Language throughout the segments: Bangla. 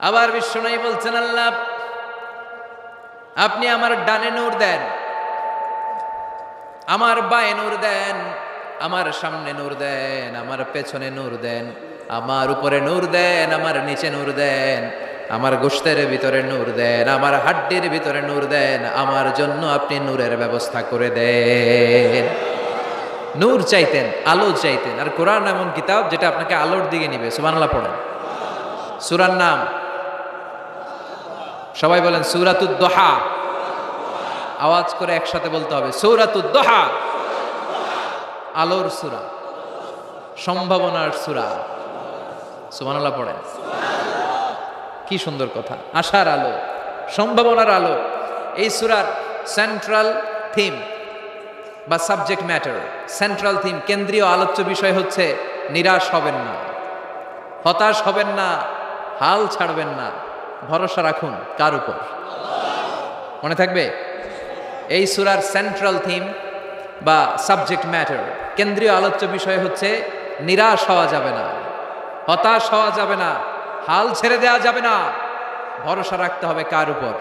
আবার বিশ্বনবী বলছেন, আল্লাহ আপনি আমার ডানে নূর দেন, আমার বায়ে নূর দেন, আমার সামনে নূর দেন, আমার পেছনে নূর দেন, আমার উপরে নূর দেন, আমার নিচে নূর দেন, আমার গোশতের ভিতরে নূর দেন, আমার হাড্ডির ভিতরে নূর দেন, আমার জন্য আপনি নূরের ব্যবস্থা করে দেন। নূর চাইতেন, আলো চাইতেন। আর কোরআন এমন কিতাব যেটা আপনাকে আলোর দিকে নিবে। সুবহানাল্লাহ পড়েন। সূরার নাম সবাই বলেন সূরাতুদ দুহা। আওয়াজ করে একসাথে বলতে হবে সূরাতুদ দুহা। আলোর সূরা, সম্ভাবনার সূরা। সুবহানাল্লাহ পড়েন। কি সুন্দর কথা, আশার আলো, সম্ভাবনার আলো। এই সূরার সেন্ট্রাল থিম বা সাবজেক্ট ম্যাটার, সেন্ট্রাল থিম, কেন্দ্রীয় আলোচ্য বিষয় হচ্ছে নিরাশ হবেন না, হতাশ হবেন না, হাল ছাড়বেন না, ভরসা রাখুন কার উপর? মনে থাকবে? এই সূরার সেন্ট্রাল থিম বা সাবজেক্ট ম্যাটার, কেন্দ্রীয় আলোচ্য বিষয় হচ্ছে নিরাশ হওয়া যাবে না, হতাশ হওয়া যাবে না, হাল ছেড়ে দেওয়া যাবে না, ভরসা রাখতে হবে কার উপর?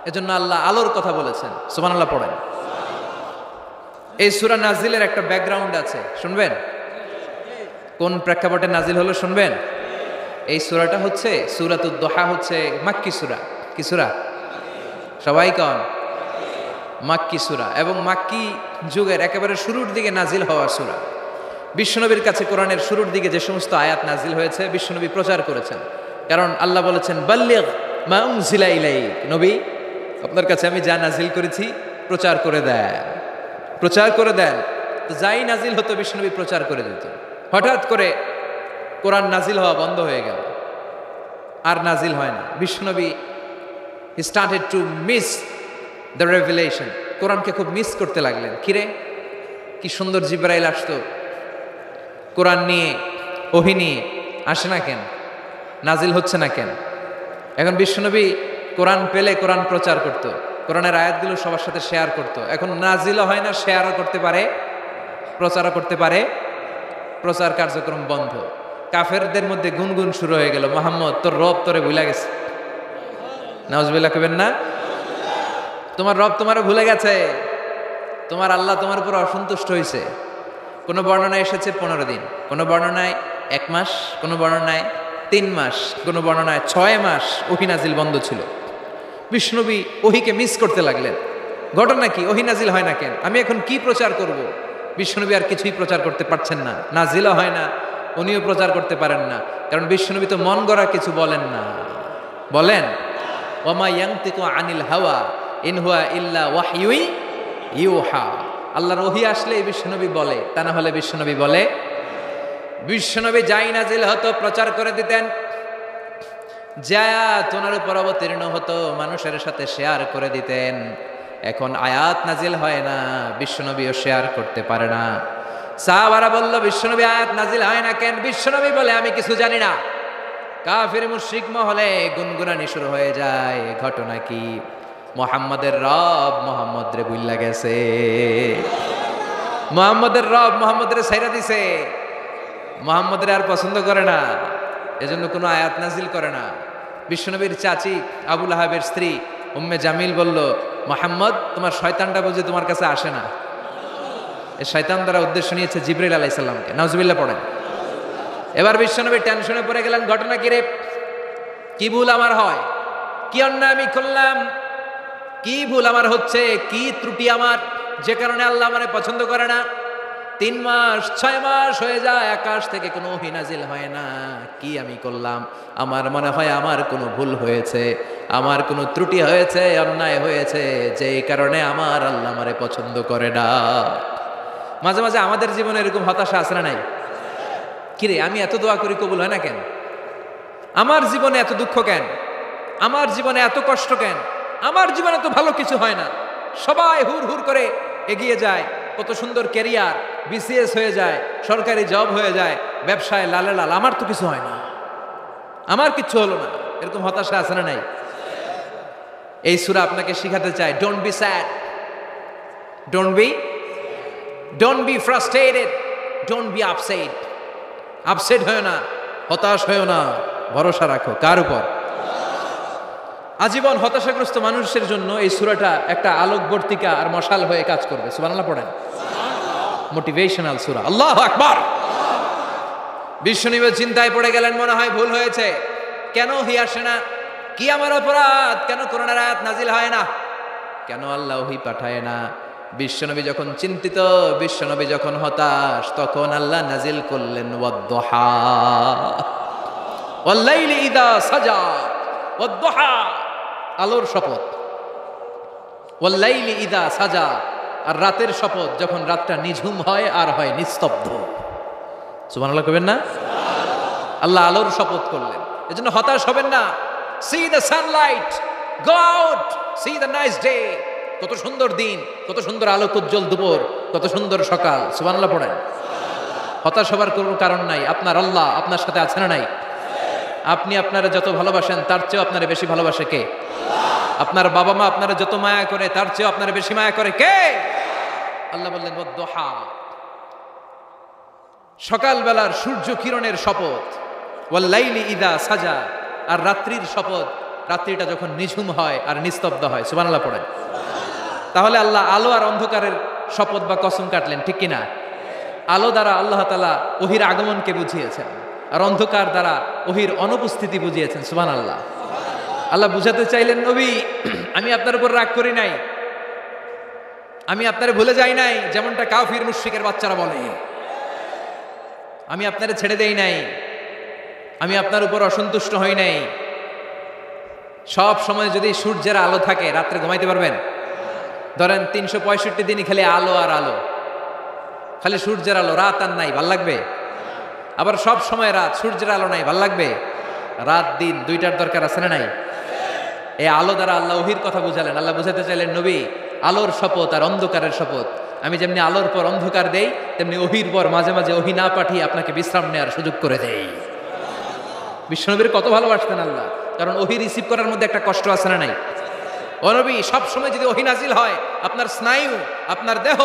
এজন্য আল্লাহ আলোর কথা বলেছেন। সুবহানাল্লাহ পড়েন। এই সূরা নাজিলের একটা ব্যাকগ্রাউন্ড আছে, শুনবেন? কোন প্রেক্ষাপটে নাজিল হলো শুনবেন? এই সূরাটা হচ্ছে সূরাতুদ দুহা, হচ্ছে মাক্কি সূরা। কি সূরা? সবাই কন মাক্কি সূরা, এবং মাক্কি যুগের একেবারে শুরুর দিকে নাজিল হওয়া সূরা। বিশ্বনবীর কাছে কোরআনের শুরুর দিকে যে সমস্ত আয়াত নাজিল হয়েছে বিশ্বনবী প্রচার করেছেন। কারণ আল্লাহ বলেছেন বাল্লিগ মা উনজিলা ইলাইক, নবী আপনার কাছে আমি যা নাজিল করেছি প্রচার করে দেন, প্রচার করে দেন। তো যাই নাজিল হতো বিশ্বনবী প্রচার করে দিত। হঠাৎ করে কোরআন নাজিল হওয়া বন্ধ হয়ে গেল, আর নাজিল হয় না। বিশ্বনবী he started to miss the revelation, কোরআনকে খুব মিস করতে লাগলেন। কিরে কি সুন্দর জিবরাইল আসতো, কোরআন নিয়ে, ওহী নিয়ে, আসে না কেন? নাজিল হচ্ছে না কেন? এখন বিশ্বনবী কোরআন পেলে কোরআন প্রচার করত, কোরআনের আয়াতগুলো সবার সাথে শেয়ার করত। এখন নাজিলও হয় না, শেয়ারও করতে পারে, প্রচারও করতে পারে, প্রচার কার্যক্রম বন্ধ। কাফেরদের মধ্যে গুনগুন শুরু হয়ে গেল, মুহাম্মদ তোর রব তোরে ভুলে গেছে। নাউজুবিল্লাহ কইবেন না? তোমার রব তোমারে ভুলে গেছে, তোমার আল্লাহ তোমার উপর অসন্তুষ্ট হয়েছে। কোনো বর্ণনায় এসেছে 15 দিন, কোনো বর্ণনায় 1 মাস, কোনো বর্ণনায় 3 মাস, কোনো বর্ণনায় 6 মাস ওহী নাজিল বন্ধ ছিল। বিশ্বনবী ওহীকে মিস করতে লাগলেন। ঘটনা কি? ওহী নাজিল হয় না কেন? আমি এখন কি প্রচার করব? বিশ্বনবী আর কিছুই প্রচার করতে পারছেন না, নাজিলও হয় না, উনিও প্রচার করতে পারেন না। কারণ বিশ্বনবী তো মন গড়া কিছু বলেন না। বলেন ওমা ইয়ানতিকু আনিল হাওয়া ইন হুয়া ইল্লা ওয়াহয়ুই ইউহা। আল্লাহর ওহী আসলে বিশ্বনবী বলে, তা না হলে বিশ্বনবী বলে? বিশ্বনবী যাই নাজিল হতো প্রচার করে দিতেন, যা আয়াত ওনার উপর অবতীর্ণ হতো মানুষের সাথে শেয়ার করে দিতেন। এখন আয়াত নাজিল হয় না, বিশ্বনবীও শেয়ার করতে পারে না। সাহাবারা বলল বিশ্বনবী আয়াত নাজিল হয় না কেন? বিশ্বনবী বলে আমি কিছু জানি না। কাফির মুশরিক মহলে গুনগুনানি শুরু হয়ে যায়। ঘটনা কি? মুহাম্মাদের রব মুহাম্মদ রে বুইল্লা গেছে, মুহাম্মাদের রব মুহাম্মদ রে ছাইরা দিছে, মুহাম্মদ রে আর পছন্দ করে না, এজন্য কোনো আয়াত নাজিল করে না। বিশ্বনবীর চাচি আবু লাহাবের স্ত্রী উম্মে জামিল বলল, মুহাম্মদ তোমার শয়তানটা বুঝে তোমার কাছে আসে না। এই শয়তান দ্বারা উদ্দেশ্য নিয়েছে জিবরাইল আলাইহিস সালামকে। নাউজুবিল্লাহ পড়েন। এবার বিশ্বনবী টেনশনে পড়ে গেলেন, ঘটনা কি রে? কি ভুল আমার হয়? কি অন্যায় আমি করলাম? কি ভুল আমার হচ্ছে? কি ত্রুটি আমার, যে কারণে আল্লাহ আমারে পছন্দ করে না? 3 মাস 6 মাস হয়ে যায়, আকাশ থেকে কোনো ওহী নাজিল হয় না। কি আমি করলাম? আমার মনে হয় আমার কোনো ভুল হয়েছে, আমার কোনো ত্রুটি হয়েছে, অন্যায় হয়েছে, যেই কারণে আমার আল্লাহ আমারে পছন্দ করে না। মাঝে মাঝে আমাদের জীবনে এরকম হতাশা আছে না নাই? কিরে আমি এত দোয়া করি কবুল হয় না কেন? আমার জীবনে এত দুঃখ কেন? আমার জীবনে এত কষ্ট কেন? আমার জীবনে তো ভালো কিছু হয় না, সবাই হুর হুর করে এগিয়ে যায়, কত সুন্দর ক্যারিয়ার, বিসিএস হয়ে যায়, সরকারি জব হয়ে যায়, ব্যবসায় লালে লাল, আমার তো কিছু হয় না, আমার কিচ্ছু হলো না। এরকম হতাশা আছে না নাই? এই সূরা আপনাকে শিখাতে চায়, don't be sad, don't be frustrated, don't be upset. Upset হয় না, হতাশ হয় না, ভরসা রাখো কার উপর? আজীবন হতাশাগ্রস্ত মানুষের জন্য এই সূরাটা একটা আলোকবর্তিকা আর মশাল হয়ে কাজ করবে। সুবহানাল্লাহ পড়েন। মোটিভেশনাল সূরা। আল্লাহু আকবার। বিশ্বনবী চিন্তায় পড়ে গেলেন, মনে হয় ভুল হয়েছে, কেন ওহী আসে না? কি আমার অপরাধ? কেন কোরআনের আয়াত নাজিল হয় না? কেন আল্লাহ ওহী পাঠায় না? বিশ্বনবী যখন চিন্তিত, বিশ্বনবী যখন হতাশ, তখন আল্লাহ নাজিল করলেন ওয়াদ-দুহা ওয়াল-লাইলি ইযা সাজা। ওয়াদ-দুহা আলোর শপথ, ওয়াল-লাইলি ইযা সাজা আর রাতের শপথ, যখন রাতটা নিঝুম হয় আর হয় নিস্তব্ধ। সুবহানাল্লাহ কইবেন না? আল্লাহ আলোর শপথ করলেন। এজন্য হতাশ হবেন না। See the sunlight, go out, see the nice day. কত সুন্দর দিন, কত সুন্দর আলোক উজ্জ্বল দুপুর, কত সুন্দর সকাল। সুবহানাল্লাহ পড়েন। হতাশ হবার কোনো কারণ নাই। আপনার আল্লাহ আপনার সাথে আছে না নাই? আপনি আপনারা যত ভালোবাসেন তার চেয়েও আপনারা বেশি ভালোবাসে কে? আপনার বাবা মা আপনারা যত মায়া করে তার চেয়েও আপনারা বেশি মায়া করে কে? আল্লাহ বললেন ওয়াদ-দুহা, সকালবেলার সূর্য কিরণের শপথ, ওয়াল-লাইলি ইযা সাজা আর রাত্রির শপথ, রাত্রিটা যখন নিঝুম হয় আর নিস্তব্ধ হয়। সুবহানাল্লাহ পড়েন। তাহলে আল্লাহ আলো আর অন্ধকারের শপথ বা কসম কাটলেন, ঠিক কিনা? আলো দ্বারা আল্লাহ তাআলা ওহীর আগমনকে বুঝিয়েছেন, আর অন্ধকার দ্বারা ওহীর অনুপস্থিতি বুঝিয়েছেন। সুবহানাল্লাহ। আল্লাহ বুঝাতে চাইলেন, নবী আমি আপনার উপর রাগ করি নাই, আমি আপনারে ভুলে যাই নাই, যেমনটা কাফির মুশরিকের বাচ্চারা বলে। আমি আপনারে ছেড়ে দেই নাই, আমি আপনার উপর অসন্তুষ্ট হই নাই। সব সময় যদি সূর্যের আলো থাকে, রাত্রে ঘুমাইতে পারবেন? ধরেন 365 দিনই খালি আলো আর আলো, খালি সূর্যের আলো, রাত আর নাই, ভাল লাগবে? আবার সব সময় রাত, সূর্যের আলো নাই, ভাল লাগবে? রাত দিন দুইটার দরকার আছে না নাই? এই আলো দ্বারা আল্লাহ ওহীর কথা বুঝালেন। আল্লাহ বুঝাতে চাইলেন, নবী আলোর শপথ আর অন্ধকারের শপথ, আমি যেমনি আলোর পর অন্ধকার দেই, তেমনি ওহীর পর মাঝে মাঝে ওহী না পাঠিয়ে আপনাকে বিশ্রাম নেওয়ার সুযোগ করে দেই। বিশ্বনবীর কত ভালোবাসতেন আল্লাহ, কারণ ওহী রিসিভ করার মধ্যে একটা কষ্ট আছে না নাই? ও নবী, সবসময় যদি ওহী নাজিল হয়, আপনার স্নায়ু, আপনার দেহ,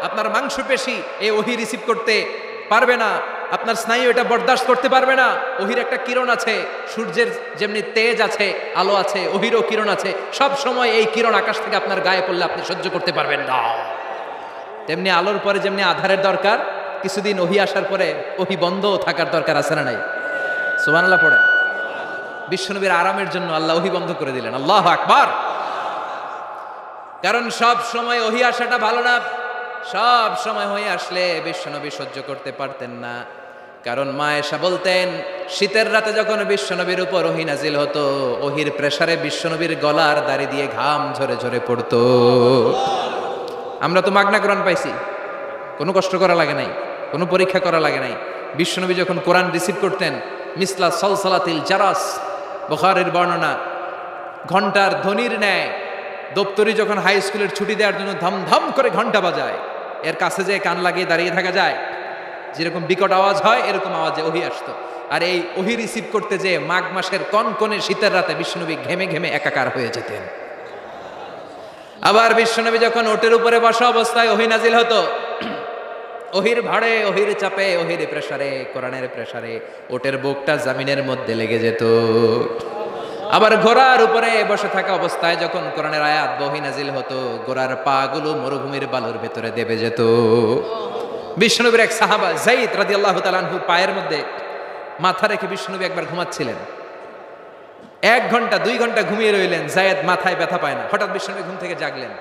আপনার মাংসপেশি এই ওহী রিসিভ করতে পারবে না, আপনার স্নায়ু এটা বরদাস্ত করতে পারবে না। ওহীর একটা কিরণ আছে, সূর্যের যেমনি তেজ আছে, আলো আছে, ওহীরও কিরণ আছে। সব সময় এই কিরণ আকাশ থেকে আপনার গায়ে পড়লে আপনি সহ্য করতে পারবেন না। তেমনি আলোর পরে যেমনি আধারের দরকার, কিছুদিন ওহী আসার পরে ওহী বন্ধ থাকার দরকার আছে না নাই? সুবহানাল্লাহ পড়েন। বিশ্বনবীর আরামের জন্য আল্লাহ ওহী বন্ধ করে দিলেন। আল্লাহু আকবার। কারণ সব সময় ওহী আসাটা ভালো না। সব সময় ওহী আসলে বিশ্বনবী সহ্য করতে পারতেন না। কারণ মা আয়েশা বলতেন, শীতের রাতে যখন বিশ্বনবীর উপর ওহী নাজিল হতো, ওহীর প্রেসারে বিশ্বনবীর গলার দাড়ি দিয়ে ঘাম ঝরে ঝরে পড়তো। আমরা তো মাগনা কোরআন পাইছি, কোনো কষ্ট করা লাগে নাই, কোনো পরীক্ষা করা লাগে নাই। বিশ্বনবী যখন কোরআন রিসিভ করতেন, মিসলা সলসলাতিল জারাস, বুখারীর বর্ণনা, ঘন্টার ধ্বনির ন্যায় দপ্তরি যখন হাই স্কুলের ছুটি দেওয়ার জন্য ধমধম করে ঘন্টা বাজায়, এর কাছে যে কান লাগিয়ে দাঁড়িয়ে থাকা যায়, যেরকম বিকট আওয়াজ হয় এরকম আওয়াজে ওহী আসতো। আর এই ওহী রিসিভ করতে যে মাঘ মাসের কনকনে শীতের রাতে বিশ্বনবী ঘেমে ঘেমে একাকার হয়ে যেতেন। আবার বিশ্বনবী যখন ওটের উপরে বসা অবস্থায় ওহী নাজিল হতো, ওহীর ভাড়ে, ওহীর চাপে, ওহীর প্রেসারে, কোরআনের প্রেসারে ওটের বুকটা জমিনের মধ্যে লেগে যেত। আবার ঘোড়ার উপরে বসে থাকা অবস্থায় যখন কোরআনের আয়াত ওহী নাজিল হতো, ঘোড়ার পা গুলো মরুভূমির বালুর ভেতরে দেবে যেত। বিশ্বনবীর এক সাহাবা যায়েদ রাদিয়াল্লাহু তাআলা আনহু পায়ের মধ্যে মাথা রেখে বিশ্বনবী একবার ঘুমাচ্ছিলেন। 1 ঘন্টা 2 ঘন্টা ঘুমিয়ে রইলেন, যায়েদ মাথায় ব্যথা পায় না। হঠাৎ বিশ্বনবী ঘুম থেকে জাগলেন।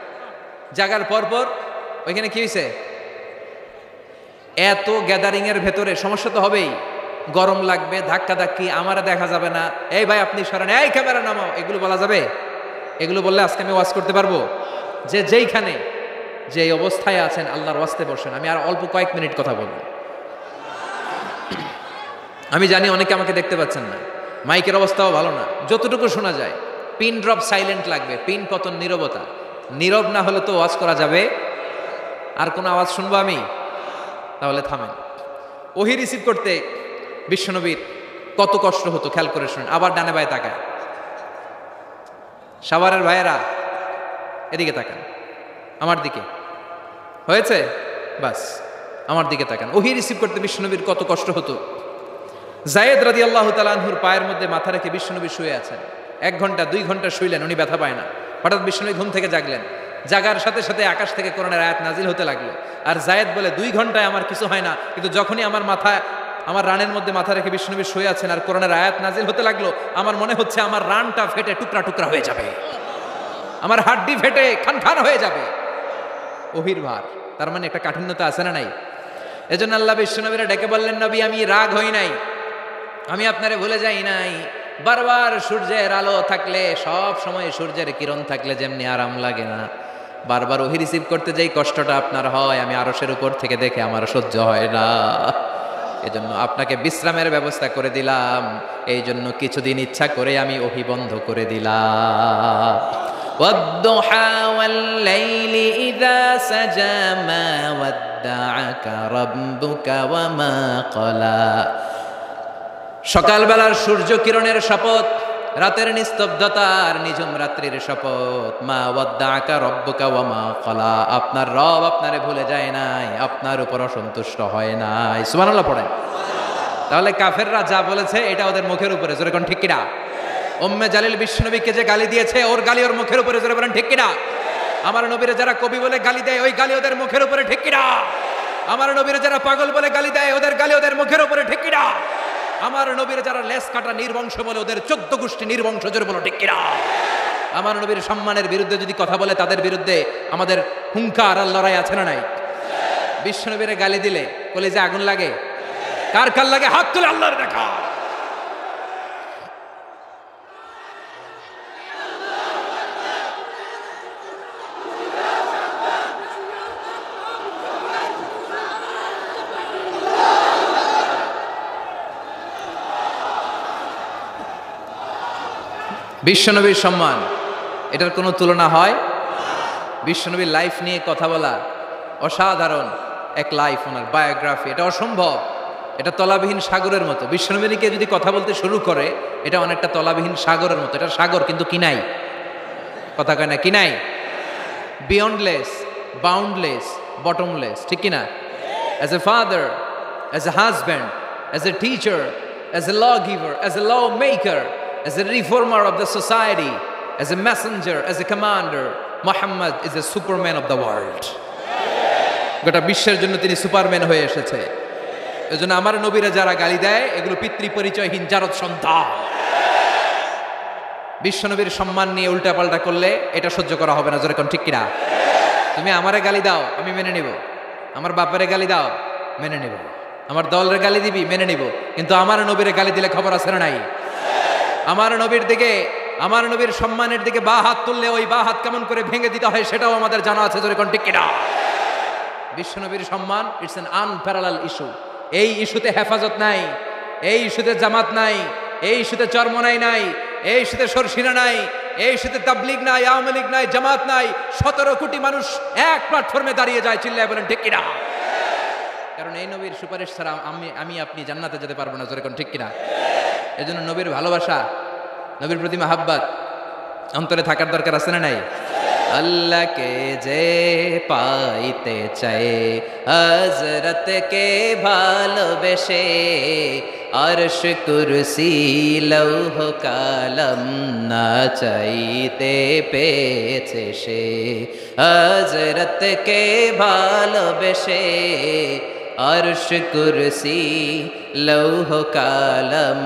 জাগার পরপর ওইখানে কি হয়েছে? এত গ্যাদারিং এর ভেতরে সমস্যা তো হবেই, গরম লাগবে, ধাক্কা ধাক্কি, আমারা দেখা যাবে না, এই ভাই আপনি সরেন, এই ক্যামেরা নামাও, এগুলো বলা যাবে? এগুলো বললে আজকে আমি ওয়াজ করতে পারবো? যে যেইখানে যে অবস্থায় আছেন আল্লাহর ওয়াস্তে বসেন। আমি আর অল্প কয়েক মিনিট কথা বলবো। আমি জানি অনেকে আমাকে দেখতে পাচ্ছেন না, মাইকের অবস্থাও ভালো না, যতটুকু শোনা যায় পিন ড্রপ সাইলেন্ট লাগবে, পিন পতন নীরবতা। নীরব না হলে তো ওয়াজ করা যাবে? আর কোনো আওয়াজ শুনবো আমি? তাহলে থামেন। ওহী রিসিভ করতে বিশ্বনবীর কত কষ্ট হতো খেয়াল করে শুনেন। আবার ডানে বায়ে তাকায়, সাভারের ভাইয়েরা এদিকে তাকান, আমার দিকে হয়েছে, বাস আমার দিকে তাকান। ওহী রিসিভ করতে বিশ্বনবীর কত কষ্ট হতো। যায়েদ রাদিয়াল্লাহু তাআলা আনহুর পায়ের মধ্যে মাথা রেখে বিশ্বনবী শুয়ে আছেন। 1 ঘন্টা 2 ঘন্টা শুইলেন, উনি ব্যথা পায় না। হঠাৎ বিশ্বনবী ঘুম থেকে জাগলেন, জাগার সাথে সাথে আকাশ থেকে কোরআনের আয়াত নাজিল হতে লাগলো। আর যায়েদ বলে 2 ঘন্টায় আমার কিছু হয় না, কিন্তু যখনই আমার রানের মধ্যে মাথা রেখে বিশ্বনবী শুয়ে আছেন আর কোরআনের আয়াত নাজিল হতে লাগলো, আমার মনে হচ্ছে আমার রানটা ফেটে টুকরা টুকরা হয়ে যাবে, আমার হাড্ডি ফেটে খান খান হয়ে যাবে। ওহির ভার, তার মানে একটা কাঠিন্যতা আছে না নাই? এজন্য আল্লাহ বিশ্বনবীরা ডেকে বললেন, নবী আমি রাগ হই নাই, আমি আপনারে ভুলে যাই নাই। বারবার সূর্যের আলো থাকলে, সব সময় সূর্যের কিরণ থাকলে যেমনি আরাম লাগে না, বারবার ওহি রিসিভ করতে যাই কষ্টটা আপনার হয়, আমি আরশের উপর থেকে দেখে আমার সহ্য হয় না। এজন্য আপনাকে বিশ্রামের ব্যবস্থা করে দিলাম, এই জন্য কিছুদিন ইচ্ছা করে আমি ওহি বন্ধ করে দিলাম। ওয়াদ-দুহা ওয়াল-লাইলি ইযা সাজা মা ওয়াদ্দাআকা রাব্বুকা ওয়া মা ক্বালা। সকালবেলার সূর্য কিরণের শপথ, রাতের নিস্তব্ধতার নিঝুম রাত্রির শপথ। মা ওয়াদ্দাআকা রাব্বুকা ওয়া মা ক্বালা, আপনার রব আপনারে ভুলে যায় নাই, আপনার উপর অসন্তুষ্ট হয় নাই। সুবহানাল্লাহ পড়েন। তাহলে কাফেররা যা বলেছে এটা ওদের মুখের উপরে, জোরে কোন ঠিক কিনা? উম্মে জালিল বিশ্বনবীকে যে গালি দিয়েছে, ওর গালি ওর মুখের উপরে, জোরে বলেন ঠিক কিনা? আমার নবীরে যারা কবি বলে গালি দেয়, ওই গালি ওদের মুখের উপরে, ঠিক কিনা? আমার নবীরে যারা পাগল বলে গালি দেয়, ওদের গালি ওদের মুখের উপরে, ঠিক কিনা? আমার নবীর যারা লেস কাটা নির্বংশ বলে, ওদের 14 গোষ্ঠী নির্বংশ, জোরে বলো ঠিক কিনা? আমার নবীর সম্মানের বিরুদ্ধে যদি কথা বলে, তাদের বিরুদ্ধে আমাদের হুঙ্কার আর লড়াই আছে না নাই? বিশ্বনবীরে গালি দিলে কলিজে আগুন লাগে? কার কার লাগে? হাত তুলে আল্লাহর দেখা। বিশ্বনবীর সম্মান, এটার কোনো তুলনা হয়? বিশ্বনবীর লাইফ নিয়ে কথা বলা অসাধারণ এক লাইফ, ওনার বায়োগ্রাফি, এটা অসম্ভব, এটা তলাবিহীন সাগরের মতো। বিশ্বনবীকে যদি কথা বলতে শুরু করে, এটা অনেকটা তলাবিহীন সাগরের মতো। এটা সাগর কিন্তু কি নাই, কথা কয় না, কি নাই? বিয়ন্ডলেস, বাউন্ডলেস, বটমলেস, ঠিক কিনা? As a father, as a husband, as a teacher, as a law giver, as a law maker, as a reformer of the society, as a messenger, as a commander, Muhammad is a superman of the world. গোটা বিশ্বের জন্য তিনি সুপারম্যান হয়ে এসেছে। এজন্য আমার নবীরা যারা গালি দেয়, এগুলো পিতৃ পরিচয়হীন জারদ সন্তান। বিশ্ব নবীর সম্মান নিয়ে উল্টাপাল্টা করলে এটা সহ্য করা হবে না, জোরে কোন ঠিক কিনা? তুমি আমারে গালি দাও, আমি মেনে নিব। আমার বাপারে গালি দাও, মেনে নিব। আমার দলের গালি দিবি, মেনে নিব। কিন্তু আমার নবীরে গালি দিলে খবর আছে না নাই? আমার নবীর দিকে, আমার নবীর সম্মানের দিকে বা হাত তুললে ওই বা হাত কেমন করে ভেঙে দিতে হয় সেটাও আমাদের জানা আছে, জোরে কোন ঠিক কিনা? বিশ্ব নবীর সম্মান, ইটস অ্যান আনপ্যারালাল ইস্যু। এই ইস্যুতে হেফাজত নাই, এই ইস্যুতে জামাত নাই, এই ইস্যুতে চরমনাই নাই, এই ইস্যুতে সরসিনা নাই, এই ইস্যুতে তাবলীগ নাই, আওয়ামী লীগ নাই, জামাত নাই। 17 কোটি মানুষ এক প্ল্যাটফর্মে দাঁড়িয়ে যায়, চিল্লায় বলেন ঠিক কিনা? কারণ এই নবীর সুপারিশ ছাড়া আমি আপনি জান্নাতে যেতে পারবো না, জোরে কোন ঠিক কিনা? এজন্য নবীর ভালোবাসা, নবীর প্রতি মাহাব্বত অন্তরে থাকার দরকার আছে না নাই? আল্লাহকে যে পাইতে চায়, হযরতকে ভালোবেসে, আরশ কুরসি লৌহ কালাম না চাইতে পেয়েছে সে। হযরতকে ভালোবেসে, আরশ কুরসি লৌহ কালাম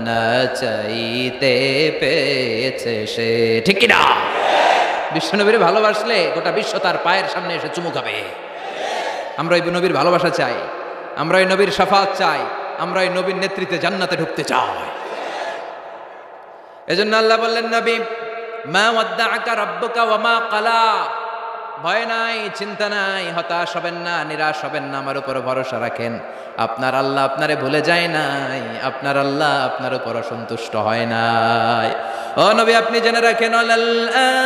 না চাইতে পেয়েছে সে, ঠিক কিনা? বিশ্বনবীর ভালোবাসলে গোটা বিশ্ব তার পায়ের সামনে এসে চুমু খাবে। আমরা এই নবীর ভালোবাসা চাই, আমরা এই নবীর শাফাত চাই, আমরা এই নবীর নেতৃত্বে জান্নাতে ঢুকতে চাই। এজন্য আল্লাহ বললেন, নবী মা ওয়াদ্দাআকা রাব্বুকা ওয়া মা ক্বালা, ভয় নাই, চিন্তা নাই, হতাশ হবেন না, নিরাশ হবেন না, আমার উপর ভরসা রাখেন। আপনার আল্লাহ আপনারে ভুলে যায় নাই, আপনার আল্লাহ আপনার উপর অসন্তুষ্ট হয় নাই। ও নবী আপনি জেনে রাখেন, আলাল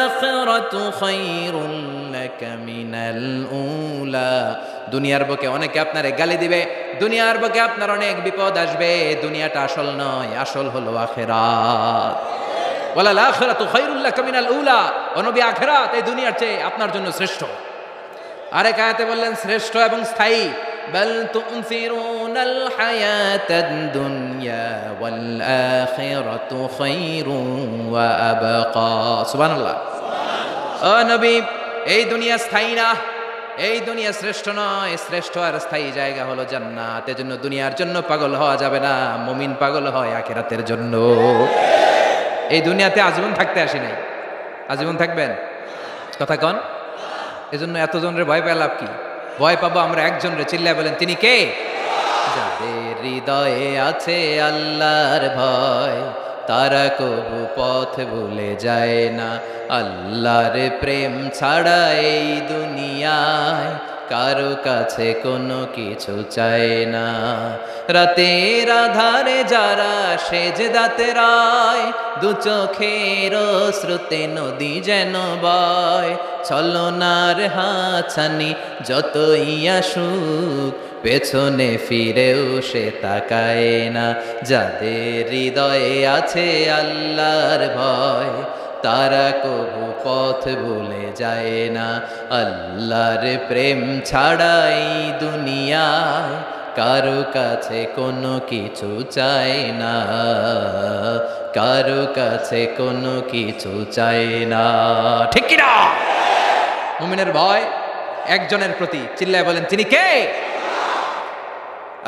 আখিরাতু খায়রুল লাকা মিনাল উলা। দুনিয়ার বুকে অনেকে আপনারে গালি দিবে, দুনিয়ার বুকে আপনার অনেক বিপদ আসবে। দুনিয়াটা আসল নয়, আসল হলো আখিরাত। ওয়ালাল আখিরাতু খায়রুল লাকা মিনাল উলা। ও নবী আখিরাত এই দুনিয়ার চেয়ে আপনার জন্য শ্রেষ্ঠ। আরেক আয়াতে বললেন শ্রেষ্ঠ এবং স্থায়ী। বাল তুনফিরুনাল হায়াতাদ দুনিয়া ওয়াল আখিরাতু খায়রুন ওয়া আবকা। সুবহানাল্লাহ। ও নবী, এই দুনিয়া স্থায়ী না, এই দুনিয়া শ্রেষ্ঠ নয়, শ্রেষ্ঠ আর স্থায়ী জায়গা হলো জান্নাত। এজন্য দুনিয়ার জন্য পাগল হওয়া যাবে না, মুমিন পাগল হয় আখিরাতের জন্য। এই দুনিয়াতে আজীবন থাকতে আসি নাই, আজীবন থাকবেন? কথা কন। এজন্য এতজনের ভয় পেয়ে লাভ কি? ভয় পাবো আমরা একজনের, চিল্লায় বলেন তিনি কে? যাদের হৃদয়ে আছে আল্লাহর ভয়, তারা কবু পথ ভুলে যায় না। আল্লাহর প্রেম ছাড়া এই দুনিয়ায় কারো কাছে কোনো কিছু চায় না। রাতের আধারে যারা সেজদাতে রায়, দু চোখের স্রোতে নদী যেন বয়। ছলনার হাতছানি যতই আসুক, পেছনে ফিরেও সে তাকায় না। যাদের হৃদয়ে আছে আল্লাহর ভয়, তারা কবু পথ ভুলে যায় না। আল্লাহর প্রেম ছাড়াই দুনিয়ায় কারো কাছে কোনো কিছু চায় না, কারো কাছে কোনো কিছু চায় না। ঠিক কি না? মুমিনের ভয় একজনের প্রতি, চিল্লায় বলেন তিনি কে?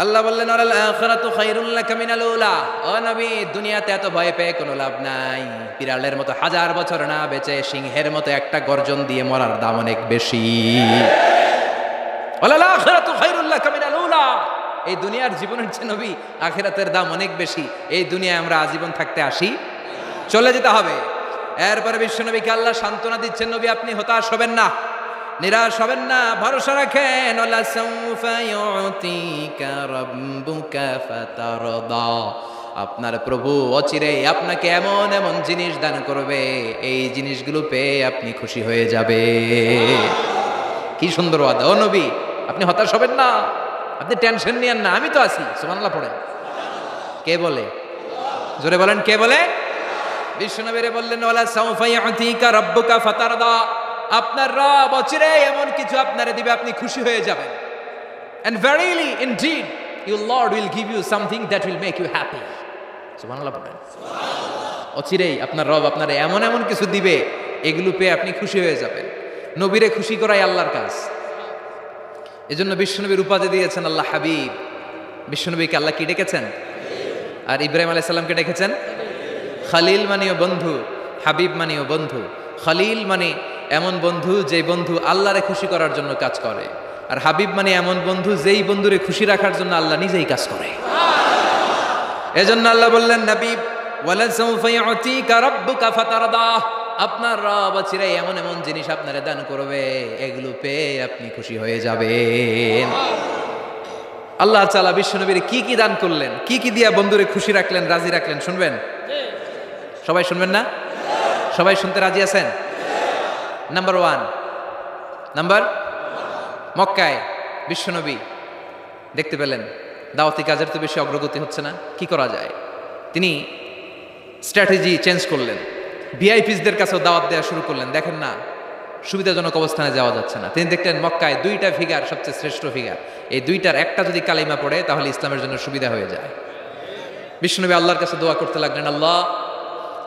আল্লাহ বললেন ওয়াল আখিরাতু খায়রুল লাকা মিনাল উলা। ও নবী, দুনিয়াতে এত ভয় পেয়ে কোনো লাভ নাই। বিড়ালের মতো হাজার বছর না বেঁচে সিংহের মতো একটা গর্জন দিয়ে মরার দাম অনেক বেশি। ওয়াল আখিরাতু খায়রুল লাকা মিনাল উলা। এই দুনিয়ার জীবনের চেয়ে নবী আখিরাতের দাম অনেক বেশি। এই দুনিয়ায় আমরা আজীবন থাকতে আসি, চলে যেতে হবে। এরপরে বিশ্বনবীকে আল্লাহ সান্ত্বনা দিচ্ছেন, নবী আপনি হতাশ হবেন না, নিরাশ হবেন না, ভরসা রাখেন। ওয়ালা সাউফা ইউতিকা রাব্বুকা ফাতারদা। আপনার প্রভু অচিরেই আপনাকে এমন এমন জিনিস দান করবে, এই জিনিসগুলো পেয়ে আপনি খুশি হয়ে যাবে। কি সুন্দর ওয়াদা। ও নবী, আপনি হতাশ হবেন না, আপনি টেনশন নিয়েন না, আমি তো আছি। সুবহানাল্লাহ পড়েন। কে বলে? জোরে বলেন, কে বলে? বিশ্বনবীরে বললেন ওয়ালা সাউফা ইউতিকা রাব্বুকা ফাতারদা। আপনার রব অচিরেই এমন কিছু আপনারে দিবে, আপনি খুশি হয়ে যাবেন। And verily indeed your Lord will give you something that will make you happy. সুবহানাল্লাহ বলেন। অচিরেই আপনার রব আপনারে এমন এমন কিছু দিবে, এগুলো পেয়ে আপনি খুশি হয়ে যাবেন। নবীরে খুশি করাই আল্লাহর কাজ। এজন্য বিশ্বনবীর উপাধি দিয়েছেন আল্লাহ হাবিব। বিশ্বনবীকে আল্লাহ কি ডেকেছেন? আর ইব্রাহিম আলাইহিস সালামকে ডেকেছেন খলিল, মানেও বন্ধু, হাবিব মানেও বন্ধু। খলিল মানে এমন বন্ধু যে বন্ধু আল্লাহরে খুশি করার জন্য কাজ করে, আর হাবিব মানে এমন বন্ধু যেই বন্ধুরে খুশি রাখার জন্য আল্লাহ নিজেই কাজ করে। এজন্য আল্লাহ বললেন নবী ওয়ালা সাউফা ইউতিকা রাব্বুকা ফাতারদা। আপনার রব চিরাই এমন এমন জিনিস আপনারে দান করবে, এগুলো পেয়ে আপনি খুশি হয়ে যাবেন। আল্লাহ তাআলা বিশ্বনবীর কি কি দান করলেন, কি কি দিয়া বন্ধুরে খুশি রাখলেন, রাজি রাখলেন, শুনবেন? সবাই শুনবেন না? সবাই শুনতে রাজি আছেন? নাম্বার 1, মক্কায় বিশ্বনবী দেখতে পেলেন দাওয়াতি কাজের তো বেশি অগ্রগতি হচ্ছে না, কি করা যায়? তিনি স্ট্র্যাটেজি চেঞ্জ করলেন, ভিআইপিসদের কাছেও দাওয়াত দেওয়া শুরু করলেন। দেখেন না, সুবিধাজনক অবস্থানে যাওয়া যাচ্ছে না। তিনি দেখলেন মক্কায় 2টা ফিগার সবচেয়ে শ্রেষ্ঠ ফিগার, এই 2টার একটা যদি কালিমা পড়ে তাহলে ইসলামের জন্য সুবিধা হয়ে যায়। বিশ্বনবী আল্লাহর কাছে দোয়া করতে লাগলেন,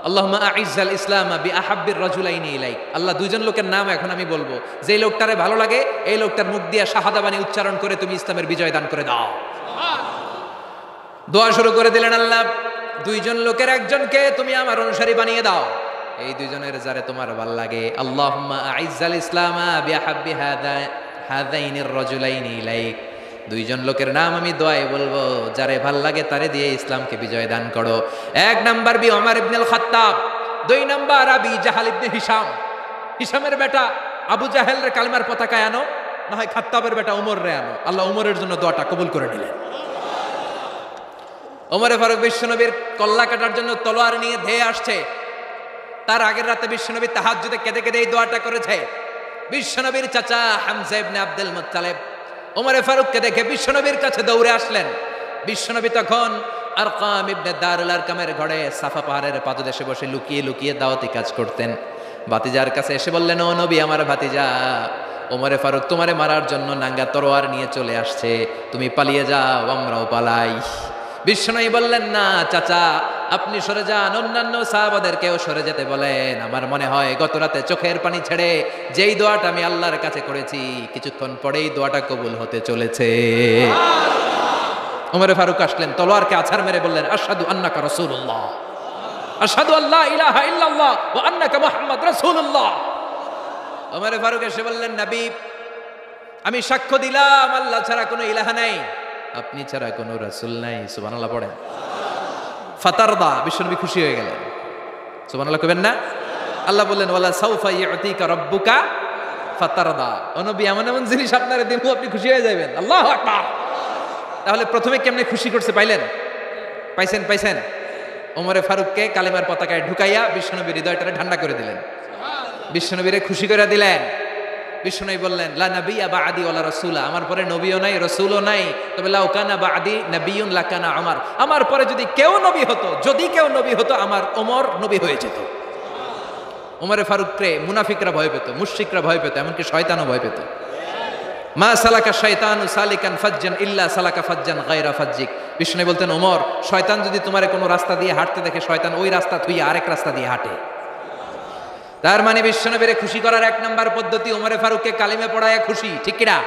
আল্লাহুম্মা আইজ্জাল ইসলামা বিআহাব্বির রাজুলাইনি ইলাইক। আল্লাহ, 2জন লোকের নাম এখন আমি বলবো, যেই লোকটারে ভালো লাগে এই লোকটার মুখ দিয়ে শাহাদা বাণী উচ্চারণ করে তুমি ইসলামের বিজয় দান করে দাও। দোয়া শুরু করে দিলেন, আল্লাহ 2জন লোকের একজনকে তুমি আমার অনুসারী বানিয়ে দাও। এই 2জনের যারে তোমার ভালো লাগে, আল্লাহুম্মা আইজ্জাল ইসলামা বিআহাব্বি হাযাইনির রাজুলাইনি ইলাইক। 2জন লোকের নাম আমি দোয়ায় বলবো, যারে ভাল লাগে তারে দিয়ে ইসলামকে বিজয় দান করো। 1 নাম্বার বি ওমর ইবনুল খাত্তাব, 2 নাম্বার আবি জাহাল ইবনে হিশাম। হিশামের বেটা আবু জাহেল রে কালিমার পতাকায় আনো, না হয় খাত্তাবের বেটা ওমর রে আনো। আল্লাহ ওমরের জন্য দোয়াটা কবুল করে নিলেন। ওমরে ফারুক বিশ্বনবীর কল্লা কাটার জন্য তলোয়ার নিয়ে ধেয়ে আসছে। তার আগের রাতে বিশ্বনবী তাহাজ্জুদে কেঁদে কেঁদে এই দোয়াটা করেছে। বিশ্বনবীর চাচা হামজা ইবনে আব্দুল মুত্তালিব ওমরে ফারুককে দেখে বিশ্বনবীর কাছে দৌড়ে আসলেন। বিশ্বনবী তখন আরকাম ইবনে দারুল আরকামের ঘরে সাফা পাহাড়ের পাদদেশে বসে লুকিয়ে লুকিয়ে দাওয়াতি কাজ করতেন। ভাতিজার কাছে এসে বললেন, ও নবী, আমার ভাতিজা ওমরে ফারুক তোমারে মারার জন্য নাঙ্গা তরোয়ার নিয়ে চলে আসছে, তুমি পালিয়ে যাও, আমরাও পালাই। বিশ্বনবী বললেন, না চাচা, আপনি সরে যান, অন্যান্য সাহাবাদেরকেও সরে যেতে বলেন। আমার মনে হয় গত রাতে চোখের পানি ছেড়ে যেই দোয়াটা আমি আল্লাহর কাছে করেছি, কিছুক্ষণ পরেই দোয়াটা কবুল হতে চলেছে। ওমরে ফারুক আসলেন, তলোয়ারকে আছাড় মেরে বললেন, আশহাদু আন্নাকা রাসূলুল্লাহ, আশহাদু আল্লা ইলাহা ইল্লাল্লাহ ওয়া আন্নাকা মুহাম্মদ রাসূলুল্লাহ। ওমরে ফারুক এসে বললেন, নবী, আমি সাক্ষ্য দিলাম আল্লাহ ছাড়া কোনো ইলাহা নাই, আপনি ছাড়া কোনো রাসূল নাই। সুবহানাল্লাহ পড়েন। ফাতারদা, বিশ্বনবী খুশি হয়ে গেলেন। সুবহানাল্লাহ কইবেন না? আল্লাহ বললেন, ওয়ালা সাউফা ইউতিকা রাব্বুকা ফাতারদা। ও নবী, এমন এমন জিনিস আপনারে দেব, আপনি খুশি হয়ে যাবেন। আল্লাহু আকবার। তাহলে প্রথমে কেমনে খুশি করছে পাইলেন? পাইছেন? ওমরে ফারুককে কালেমার পতাকায় ঢুকাইয়া বিশ্বনবীর হৃদয়টারে ঠান্ডা করে দিলেন, বিশ্বনবীরে খুশি করে দিলেন। বিশ্বনবী বললেন, লা নাবিয়্যা বা'দি ওয়ালা রাসূলা, আমার পরে নবীও নাই, রাসূলও নাই, তবে লাউ কানা বা'দি নাবিয়্যুন লাকানা ওমর, আমার পরে যদি কেউ নবী হতো, আমার ওমর নবী হয়ে যেত। ওমরে ফারুককে মুনাফিকরা ভয় পেত, মুশরিকরা ভয় পেত, এমনকি শয়তানও ভয় পেত। মা সালাকা শাইতানু সালিকান ফাজ্জান ইল্লা সালাকা ফাজ্জান গায়রা ফাজ্জিক। বিষ্ণু বলতেন, ওমর, শয়তান যদি তোমারে কোনো রাস্তা দিয়ে হাঁটতে দেখে, শয়তান ওই রাস্তা থুইয়া আরেক রাস্তা দিয়ে হাঁটে। তার মানে বিশ্বনবীরে খুশি করার এক নাম্বার পদ্ধতি ওমরে ফারুককে কালিমা পড়ায় খুশি, ঠিক কিনা?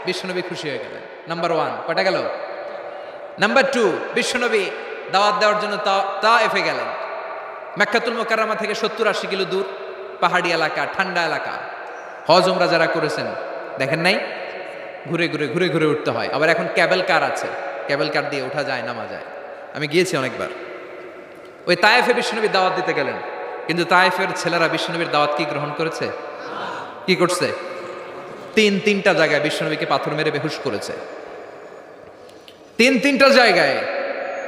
বিশ্বনবী খুশি হয়ে গেলেন। নাম্বার 1 কয়টা গেল? নাম্বার 2, বিশ্বনবী দাওয়াত দেওয়ার জন্য তায়েফে গেলেন। মক্কাতুল মুকাররমা থেকে 70-80 কিলো দূর, পাহাড়ি এলাকা, ঠান্ডা এলাকা। হজ উমরা যারা করেছেন দেখেন নাই, ঘুরে ঘুরে উঠতে হয়। আবার এখন ক্যাবেল কার আছে, ক্যাবেল কার দিয়ে ওঠা যায়, নামা যায়। আমি গিয়েছি অনেকবার। ওই তায়েফে বিশ্বনবী দাওয়াত দিতে গেলেন, কিন্তু তায়েফের ছেলেরা বিশ্বনবীর দাওয়াত কি গ্রহণ করেছে? কি করছে? তিনটা জায়গায় বিশ্বনবীকে পাথর মেরে বেহুশ করেছে। তিনটা জায়গায়।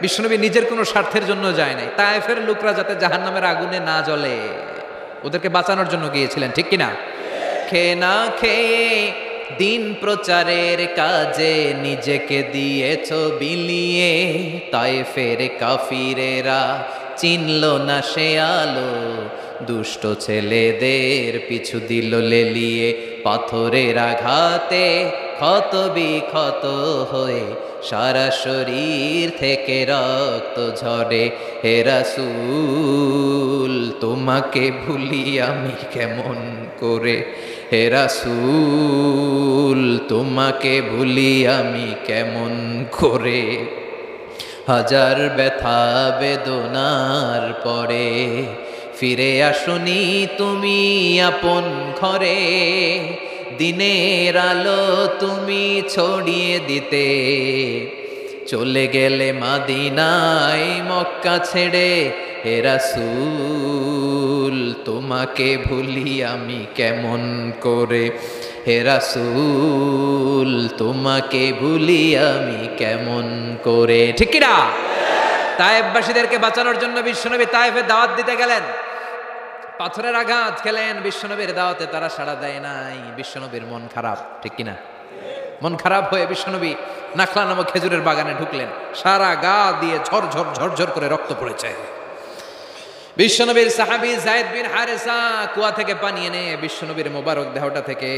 বিশ্বনবী নিজের কোনো স্বার্থের জন্য যায় নাই, তায়েফের লোকরা যাতে জাহান্নামের আগুনে না জ্বলে ওদেরকে বাঁচানোর জন্য গিয়েছিলেন, ঠিক কিনা? খেয়ে না খেয়ে দিন প্রচারের কাজে নিজেকে দিয়েছ বিলিয়ে, তায়েফের কাফিরেরা চিনল না সে আলো, দুষ্ট ছেলেদের পিছু দিল লেলিয়ে, পাথরের আঘাতে ক্ষত বিক্ষত হয়ে সারা শরীর থেকে রক্ত ঝরে। হে রাসূল, তোমাকে ভুলি আমি কেমন করে, হে রাসূল, তোমাকে ভুলি আমি কেমন করে। হাজার ব্যথা বেদনার পরে ফিরে আসনি তুমি আপন ঘরে, দিনের আলো তুমি ছড়িয়ে দিতে, চলে গেলে মদিনায় মক্কা ছেড়ে। হে রাসূল, তোমাকে ভুলি আমি কেমন করে, হে রাসূল, তোমাকে ভুলি আমি কেমন করে, ঠিক কিনা? তায়েফবাসীদেরকে বাঁচানোর জন্য বিশ্বনবী তায়েফে দাওয়াত দিতে গেলেন। পাথরের আঘাত খেলেন, বিশ্বনবীর দাওয়াতে তারা সাড়া দেয় নাই। বিশ্বনবীর মন খারাপ, ঠিক কিনা? মন খারাপ হয়ে বিশ্বনবী নাখলা নামক খেজুরের বাগানে ঢুকলেন। সারা গা দিয়ে ঝরঝর করে রক্ত পড়েছে। বিশ্বনবীর সাহাবী যায়েদ বিন হারেসা কুয়া থেকে পানি এনে বিশ্বনবীর মোবারক দেহটা থেকে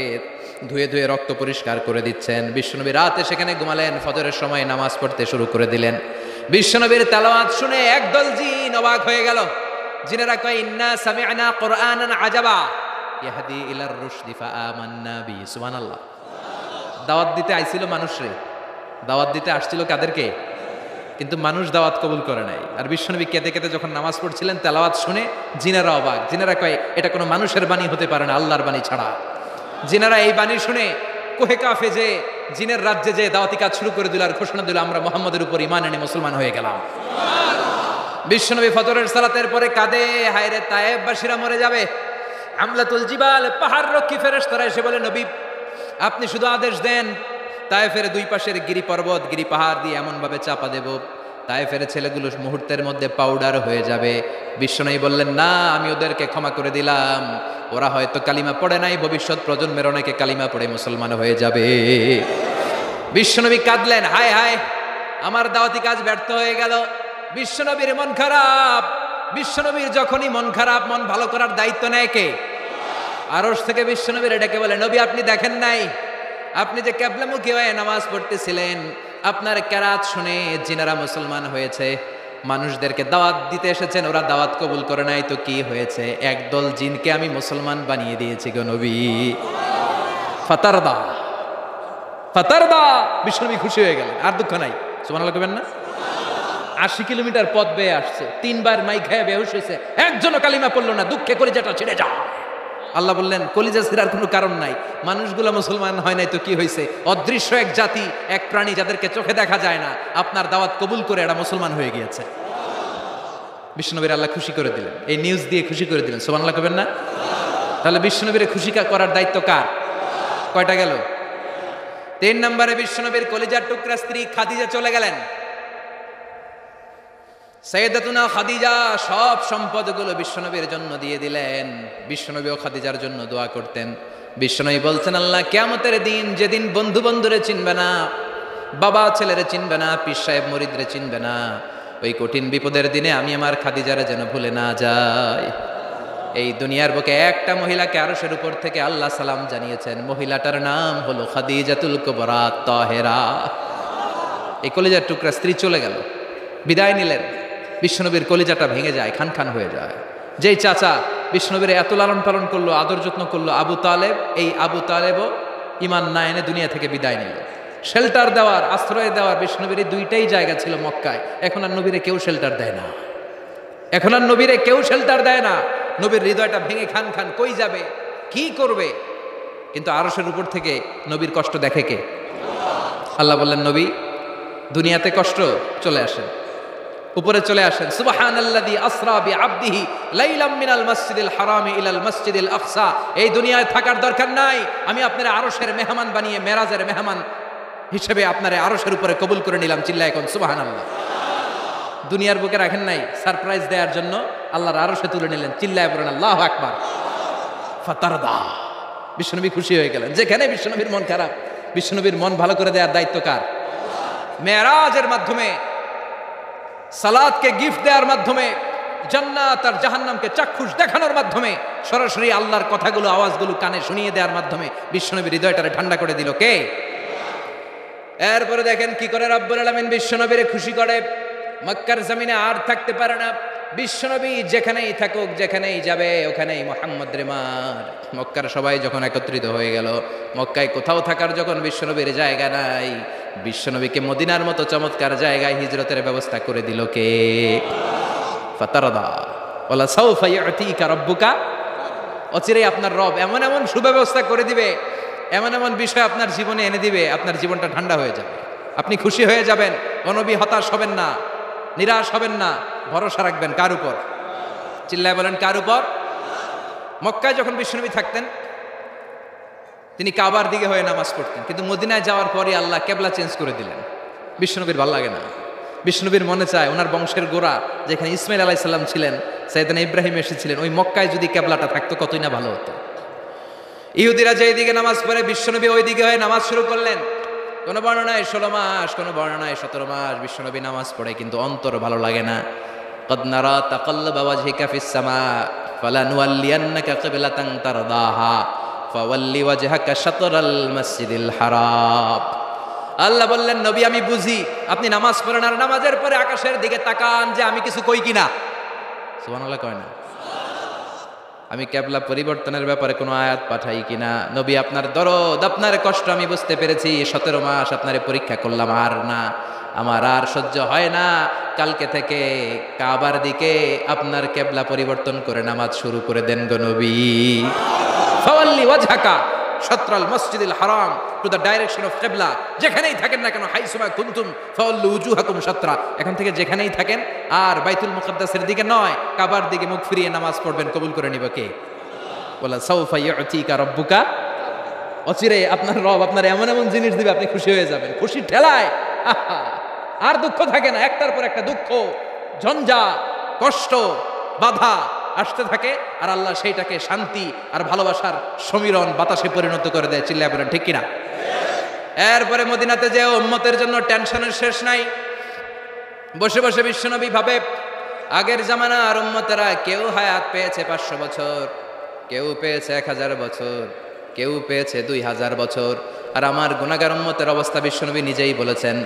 ধুয়ে ধুয়ে রক্ত পরিষ্কার করে দিচ্ছেন। বিশ্বনবী রাতে সেখানে ঘুমালেন, ফজরের সময় নামাজ পড়তে শুরু করে দিলেন। বিশ্বনবীর তেলাওয়াত শুনে একদল জিন অবাক হয়ে গেল। জিনেরা কয়, ইন্না সামি'না কুরআনান আজাবা ইয়াহদি ইলার রুশদি ফাআমান্না বি। সুবহানাল্লাহ। দাওয়াত দিতে আইছিল মানুষরে, দাওয়াত দিতে আসছিল কাদেরকে? কিন্তু মানুষ দাওয়াত কবুল করে নাই। আর বিশ্বনবী কেঁদে কেঁদে যখন নামাজ পড়ছিলেন, তেলাওয়াত শুনে জিনেরা অবাক। জিনেরা কয়, এটা কোনো মানুষের বাণী হতে পারে না, আল্লাহর বাণী ছাড়া। জিনেরা এই বাণী শুনে কোহে কাফে যে জিনের রাজ্যে যে দাওয়াতি কাজ শুরু করে দিল আর ঘোষণা দিল, আমরা মুহাম্মদের উপর ঈমান এনে মুসলমান হয়ে গেলাম। বিশ্বনবী ফজরের সালাতের পরে কাঁদে, হায়রে তায়েফবাসীরা মরে যাবে। হামলাতুল জিবাল, পাহাড় রক্ষী ফেরেশতারা এসে বলে, নবী আপনি শুধু আদেশ দেন, তায়েফের দুই পাশের গিরি পর্বত, গিরি পাহাড় দিয়ে এমন ভাবে চাপা দেব, তায়েফের ছেলেগুলো মুহূর্তের মধ্যে পাউডার হয়ে যাবে। বিশ্বনবী বললেন, না, আমি ওদেরকে ক্ষমা করে দিলাম, ওরা হয়তো কালিমা পড়ে নাই, ভবিষ্যৎ প্রজন্মের অনেকে কালিমা পড়ে মুসলমান হয়ে যাবে। বিশ্বনবী কাঁদলেন, হায় হায়, আমার দাওয়াতি কাজ ব্যর্থ হয়ে গেল। বিশ্বনবীর মন খারাপ। বিশ্বনবীর যখনই মন খারাপ, মন ভালো করার দায়িত্ব নেয় কে? আরশ থেকে বিশ্বনবীর ডেকে বলে, নবী আপনি দেখেন নাই, আপনি যে কিবলামুখী হয়ে নামাজ পড়তেছিলেন, আপনার কেরাত শুনে জিনেরা মুসলমান হয়েছে, মানুষদেরকে দাওয়াত দিতে এসেছেন, ওরা দাওয়াত কবুল করে নাই, তো কি হয়েছে? একদল জিনকে আমি মুসলমান বানিয়ে দিয়েছি গো নবী। ফাতারদা ফাতারদা, বিশ্বনবী খুশি হয়ে গেলেন, আর দুঃখ নাই। সুবহানাল্লাহ কইবেন না? 80 কিলোমিটার পথ বেয়ে আসছে, 3 বার মাই খেয়ে বেহুশ হয়েছে, একজনও কালিমা পড়লো না, দুঃখে কলিজাটা ছিঁড়ে যাও। আল্লাহ বললেন, কলিজা ছিঁড়ার কোনো কারণ নাই, মানুষগুলো মুসলমান হয় নাই তো কি হয়েছে? অদৃশ্য এক জাতি, এক প্রাণী যাদেরকে চোখে দেখা যায় না, আপনার দাওয়াত কবুল করে এরা মুসলমান হয়ে গিয়েছে। বিশ্বনবীর আল্লাহ খুশি করে দিলেন, এই নিউজ দিয়ে খুশি করে দিলেন। সুবহানাল্লাহ কইবেন না? তাহলে বিশ্বনবীরে খুশি করার দায়িত্ব কার? কয়টা গেল? 3 নম্বরে বিশ্বনবীর কলিজার টুকরা স্ত্রী খাদিজা চলে গেলেন। সাইয়েদাতুনা খাদিজা সব সম্পদগুলো বিশ্বনবীর জন্য দিয়ে দিলেন। বিশ্বনবীও খাদিজার জন্য দোয়া করতেন। বিশ্বনবী বলছেন, আল্লাহ কিয়ামতের দিন, যেদিন বন্ধু বন্ধুরে চিনবে না, বাবা ছেলেরে চিনবে না, পীর সাহেব মুরিদরে চিনবে না, ওই কঠিন বিপদের দিনে আমি আমার খাদিজারে যেন ভুলে না যাই। এই দুনিয়ার বুকে একটা মহিলাকে আরশের উপর থেকে আল্লাহ সালাম জানিয়েছেন, মহিলাটার নাম হলো খাদিজাতুল কুবরা তাহেরা। এই কলিজার টুকরা স্ত্রী চলে গেল, বিদায় নিলেন। বিশ্বনবীর কলিজাটা ভেঙে যায়, খান খান হয়ে যায়। যেই চাচা বিশ্বনবীর এত লালন পালন করলো, আদর যত্ন করলো, আবু তালেব, এই আবু তালেবও ঈমান না এনে দুনিয়া থেকে বিদায় নিল। শেল্টার দেওয়ার, আশ্রয় দেওয়ার বিশ্বনবীর দুইটাই জায়গা ছিল মক্কায়। এখন আর নবীরে কেউ শেল্টার দেয় না, এখন আর নবীরে কেউ শেল্টার দেয় না। নবীর হৃদয়টা ভেঙে খান খান, কই যাবে, কি করবে? কিন্তু আরশের উপর থেকে নবীর কষ্ট দেখে কে? আল্লাহ বললেন, নবী দুনিয়াতে কষ্ট, চলে আসেন, উপরে চলে আসেন। সুবহানাল্লাযী আসরা বিআবদিহি লাইলাম মিনাল মাসজিদিল হারামি ইলাল মাসজিদিল আকসা। এই দুনিয়ায় থাকার দরকার নাই, আমি আপনারে আরশের মেহমান বানিয়ে মেরাজের মেহমান হিসেবে আপনারে আরশের উপরে কবুল করে নিলাম। চিল্লায় এখন সুবহানাল্লাহ। দুনিয়ার বুকে রাখেন নাই, সারপ্রাইজ দেওয়ার জন্য আল্লাহর আরশে তুলে নিলেন। চিল্লায় পড়েন আল্লাহু আকবার। ফাতারদা, বিশ্বনবী খুশি হয়ে গেলেন। যেখানে বিশ্বনবীর মন খারাপ, বিশ্বনবীর মন ভালো করে দেওয়ার দায়িত্ব কার? মেরাজের মাধ্যমে, সালাতকে গিফট দেওয়ার মাধ্যমে, জান্নাত আর জাহান্নামকে চাক্ষুষ দেখানোর মাধ্যমে, সরাসরি আল্লাহর কথাগুলো, আওয়াজগুলো কানে শুনিয়ে দেওয়ার মাধ্যমে বিশ্বনবীর হৃদয়টারে ঠান্ডা করে দিল কে? এরপরে দেখেন কি করে রব্বুল আলামিন বিশ্বনবীরে খুশি করে। মক্কার জমিনে আর থাকতে পারে না, বিশ্বনবী যেখানেই থাকুক, যেখানেই যাবে, ওখানেই মুহাম্মদ রে মার। মক্কার সবাই যখন একত্রিত হয়ে গেল, মক্কায় কোথাও থাকার যখন বিশ্বনবীর জায়গা নাই, বিশ্বনবীকে মদিনার মতো চমৎকার জায়গায় হিজরতের ব্যবস্থা করে দিল কে? ফাতারদা ওয়ালা সাউফা ইউতিকা রাব্বুকা। অচিরেই আপনার রব এমন এমন সুব্যবস্থা করে দিবে, এমন এমন বিষয় আপনার জীবনে এনে দিবে, আপনার জীবনটা ঠান্ডা হয়ে যাবে, আপনি খুশি হয়ে যাবেন। নবী হতাশ হবেন না, নিরাশ হবেন না, ভরসা রাখবেন কার উপর? চিল্লায় বলেন কার উপর? মক্কায় যখন বিশ্বনবী থাকতেন, তিনি কাবার দিকে হয়ে নামাজ পড়তেন, কিন্তু মদিনায় যাওয়ার পরে আল্লাহ কেবলা চেঞ্জ করে দিলেন। বিশ্বনবীর ভালো লাগে না, বিশ্বনবীর মনে চায় ওনার বংশের গোড়া যেখানে ইসমাইল আলাইহিস সালাম ছিলেন, সাইয়েদনা ইব্রাহিম এসেছিলেন, ওই মক্কায় যদি কেবলাটা থাকতো কতই না ভালো হতো। ইহুদিরা যেই দিকে নামাজ পড়ে, বিশ্বনবী ওই দিকে হয়ে নামাজ শুরু করলেন। কোন বর্ণনায় 16 মাস, কোন বর্ণনায় 17 মাস বিশ্বনবী নামাজ পড়ে, কিন্তু অন্তর ভালো লাগে না। قد نرى تقلب وجهك في السماء فلنولينك قبلة ترضاها فول وجهك شطر المسجد الحرام। আল্লাহ বললেন, নবী আমি বুঝি আপনি নামাজ পড়েন, আর নামাজের পরে আকাশের দিকে তাকান যে আমি কিছু কই কিনা। সুবহানাল্লাহ কয় না? আমি কেবলা পরিবর্তনের ব্যাপারে কোনো আয়াত পাঠাই কিনা। নবী আপনার দরদ, আপনার কষ্ট আমি বুঝতে পেরেছি, 17 মাস আপনারে পরীক্ষা করলাম, আর না, আমার আর সহ্য হয় না। কালকে থেকে কাবার দিকে আপনার কেবলা পরিবর্তন করে নামাজ শুরু করে দেন গো নবী। ফাওয়াল্লি ওয়াজহাকা শাতরাল মসজিদিল হারাম, টু দ্য ডাইরেকশন অফ কিবলা। যেখানেই থাকেন না কেন, হাইসুমা কুনতুম ফাওয়াল্লু উজুহাকুম শাতরা, এখান থেকে যেখানেই থাকেন আর বাইতুল মুকাদ্দাসের দিকে নয়, কাবার দিকে মুখ ফিরিয়ে নামাজ পড়বেন। কবুল করে নিব কে? ওয়ালা সাউফা ইউতিকা রাব্বুকা। অচিরে আপনার রব আপনার এমন এমন জিনিস দিবে, আপনি খুশি হয়ে যাবেন। খুশির ঠেলায় আর দুঃখ থাকে না, একটার পর একটা দুঃখ, ঝঞ্ঝা, কষ্ট, বাধা আসতে থাকে, আর আল্লাহ সেইটাকে শান্তি আর ভালোবাসার সমীরণ বাতাসে পরিণত করে দেয়। চিল্লায় বলেন ঠিক কিনা? এরপরে মদিনাতে যে উম্মতের জন্য টেনশনের শেষ নাই। বসে বসে বিশ্বনবী ভাবে, আগের জামানার উম্মতেরা কেউ হায়াত পেয়েছে 500 বছর, কেউ পেয়েছে 1000 বছর, কেউ পেয়েছে 2000 বছর। আর আমার গুনাহগার উম্মতের অবস্থা বিশ্বনবী নিজেই বলেছেন,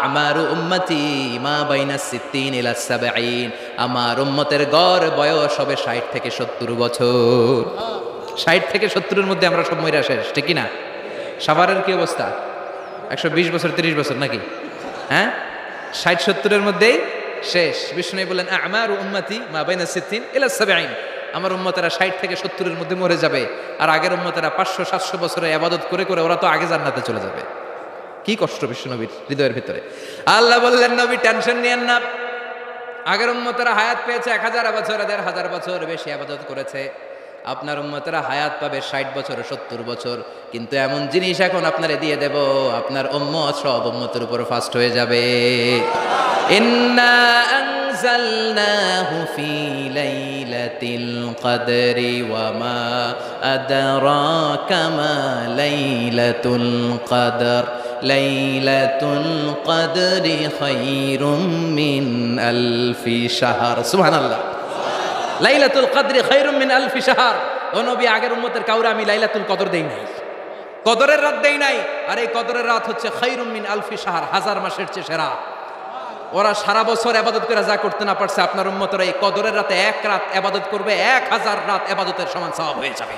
আমারু উম্মতি মা বাইনা 60 ইলা 70। আমার উম্মতের গড় বয়স হবে 60 থেকে 70 বছর। 60 থেকে 70 এর মধ্যে আমরা সব মইরা শেষ, ঠিক কি না? সাভারের কি অবস্থা? 120 বছর 30 বছর নাকি? হ্যাঁ, 60-70 এর মধ্যেই শেষ। বিষ্ণু বললেন আমারু উম্মতি মা বাইনা 60 ইলা 70। আমার উম্মতেরা 60 থেকে 70 এর মধ্যে মরে যাবে। আর আগের উম্মতেরা 500-700 বছরে ইবাদত করে করে ওরা তো আগে জান্নাতে চলে যাবে। কি কষ্ট বিশ্বনবীর হৃদয়ের ভিতরে। আল্লাহ বললেন, নবী টেনশন নিয়েন না। আগের উম্মতেরা হায়াত পেয়েছে 1000 বছর, 1500 বছর বেশি ইবাদত করেছে। আপনার উম্মতেরা হায়াত পাবে 60 বছর 70 বছর। কিন্তু এমন জিনিস এখন আপনারে দিয়ে দেব, আপনার উম্মত সব উম্মতের উপর ফাস্ট হয়ে যাবে। ইন্না আনজালনাহু ফি লাইলাতিল কদরি ওয়া মা আদরাকা মা লাইলাতুল কদর। লাইলাতুল কদরি খায়রুম মিন আলফি শাহর। সুবহানাল্লাহ। লাইলাতুল কদরি খায়রুম মিন আলফি শাহর। ও নবী, আগের উম্মতের কাউরে আমি লাইলাতুল কদর দেই নাই, কদরের রাত দেই নাই। আর এই কদরের রাত হচ্ছে খায়রুম মিন আলফি শাহর, 1000 মাসের চেয়ে সেরা। ওরা সারা বছর ইবাদত করে যা করতে না পারছে, আপনার উম্মতেরা এই কদরের রাতে এক রাত ইবাদত করবে, 1000 রাত ইবাদতের সমান সওয়াব হয়ে যাবে।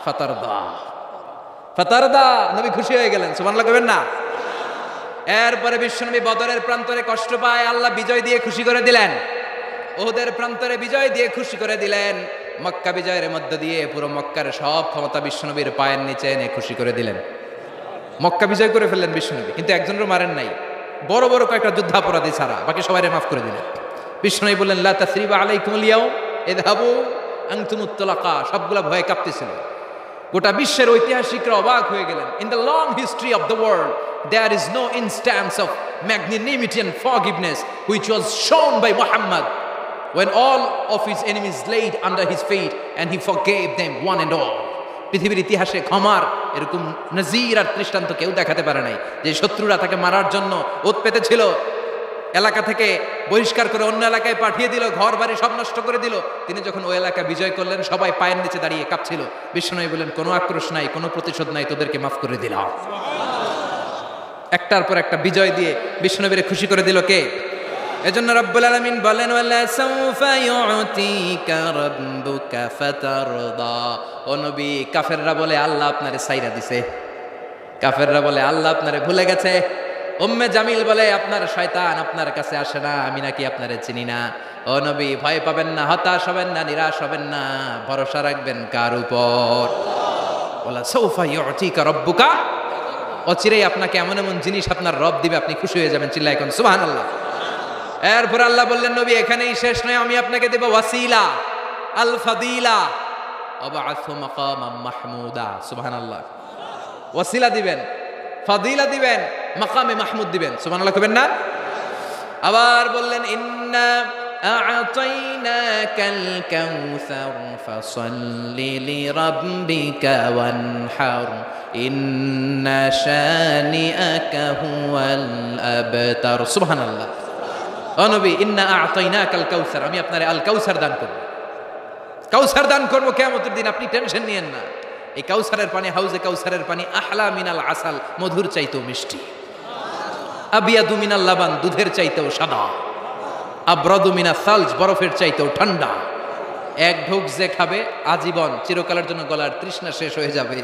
ফাতারদা, ফাতারদা। নবী খুশি হয়ে গেলেন, সুবহানাল্লাহ কইবেন না? এরপরে বিশ্বনবী বদরের প্রান্তরে কষ্ট পায়, আল্লাহ বিজয় দিয়ে খুশি করে দিলেন। ওদের প্রান্তরে বিজয় দিয়ে খুশি করে দিলেন। মক্কা বিজয়ের মধ্য দিয়ে পুরো মক্কার সব ক্ষমতা বিশ্বনবীর পায়ের নিচে এনে খুশি করে দিলেন। মক্কা বিজয় করে ফেললেন বিশ্বনবী, কিন্তু একজনেরও মারেন নাই, বড় বড় কয়েকটা যুদ্ধাপরাধী ছাড়া বাকি সবাইরে মাফ করে দিলেন। বিশ্বনবী বললেন, লা তাসরিবা আলাইকুমুল ইয়াউম ইযহাবু আনতুমুত তুলাকা। সবগুলা ভয়ে কাঁপতেছিল। গোটা বিশ্বের ঐতিহাসিকরা অবাক হয়ে গেলেন। In the long history of the world there is no instance of magnanimity and forgiveness which was shown by Muhammad when all of his enemies laid under his feet and he forgave them one and all. পৃথিবীর ইতিহাসে ক্ষমার এরকম নজির আর দৃষ্টান্ত কেউ দেখাতে পারে নাই। যে শত্রুরা তাকে মারার জন্য ওত পেতেছিল, এলাকা থেকে বহিষ্কার করে অন্য এলাকায় পাঠিয়ে দিল, ঘর বাড়ি সব নষ্ট করে দিল, তিনি যখন ওই এলাকা বিজয় করলেন সবাই পায়ের নিচে দাঁড়িয়ে কাঁপছিল। বিশ্বনবী বললেন, কোনো আক্রোশ নাই, কোনো প্রতিশোধ নাই, তোদেরকে মাফ করে দিলাম। একটার পর একটা বিজয় দিয়ে বিশ্বনবীরে খুশি করে দিল কে? এজন্য রব্বুল আলামিন বলেন, ওয়ালা সাউফা ইউতিকা রাব্বুকা ফাতারদা। ও নবী, কাফেররা বলে আল্লাহ আপনারে সাইরা দিছে, কাফেররা বলে আল্লাহ আপনারে ভুলে গেছে। উম্মে জামিল বলে আপনার শয়তান আপনার কাছে আসে না, আমি নাকি আপনারে চিনি না। ও নবী, ভয় পাবেন না, হতাশ হবেন না, নিরাশ হবেন না, ভরসা রাখবেন কার উপর? ওয়ালা সাউফা ইউতিকা রাব্বুকা। অচিরেই আপনাকে এমন এমন জিনিস আপনার রব দিবে, আপনি খুশি হয়ে যাবেন। চিল্লায় এখন সুবহানাল্লাহ। এরপর আল্লাহ বললেন, নবী এখানেই শেষ নয়, আমি আপনাকে দেব ওয়াসিলা, আল ফাদিলা, আবআসু মাকামাম মাহমুদা। সুবহানাল্লাহ। ওয়াসিলা দিবেন, ফাদিলা দিবেন, মাকামে মাহমুদ দিবেন। সুবহানাল্লাহ কইবেন না? আবার বললেন, ইন্না আ'তাইনাকাল কাউসার ফাসাল্লি লিরাব্বিকা ওয়ানহার ইন্না শানিআকা হুয়াল আবতার। সুবহানাল্লাহ। ও নবী, ইন্না আ'তাইনাকাল কাউসার, আমি আপনারে আল কাউসার দান করব, কাউসার দান করব কিয়ামতের দিন, আপনি টেনশন নিয়েন না। এই কাউসারের পানি, হাউজে কাউসারের পানি আহলা মিনাল আসাল, মধুর চাইতেও মিষ্টি। আবিয়াদু মিনাল লাবান, দুধের চাইতেও সাদা। আবরাদু মিনাস সালজ, বরফের চাইতেও ঠান্ডা। এক ঢোক যে খাবে আজীবন, চিরকালের জন্য গলার তৃষ্ণা শেষ হয়ে যাবে।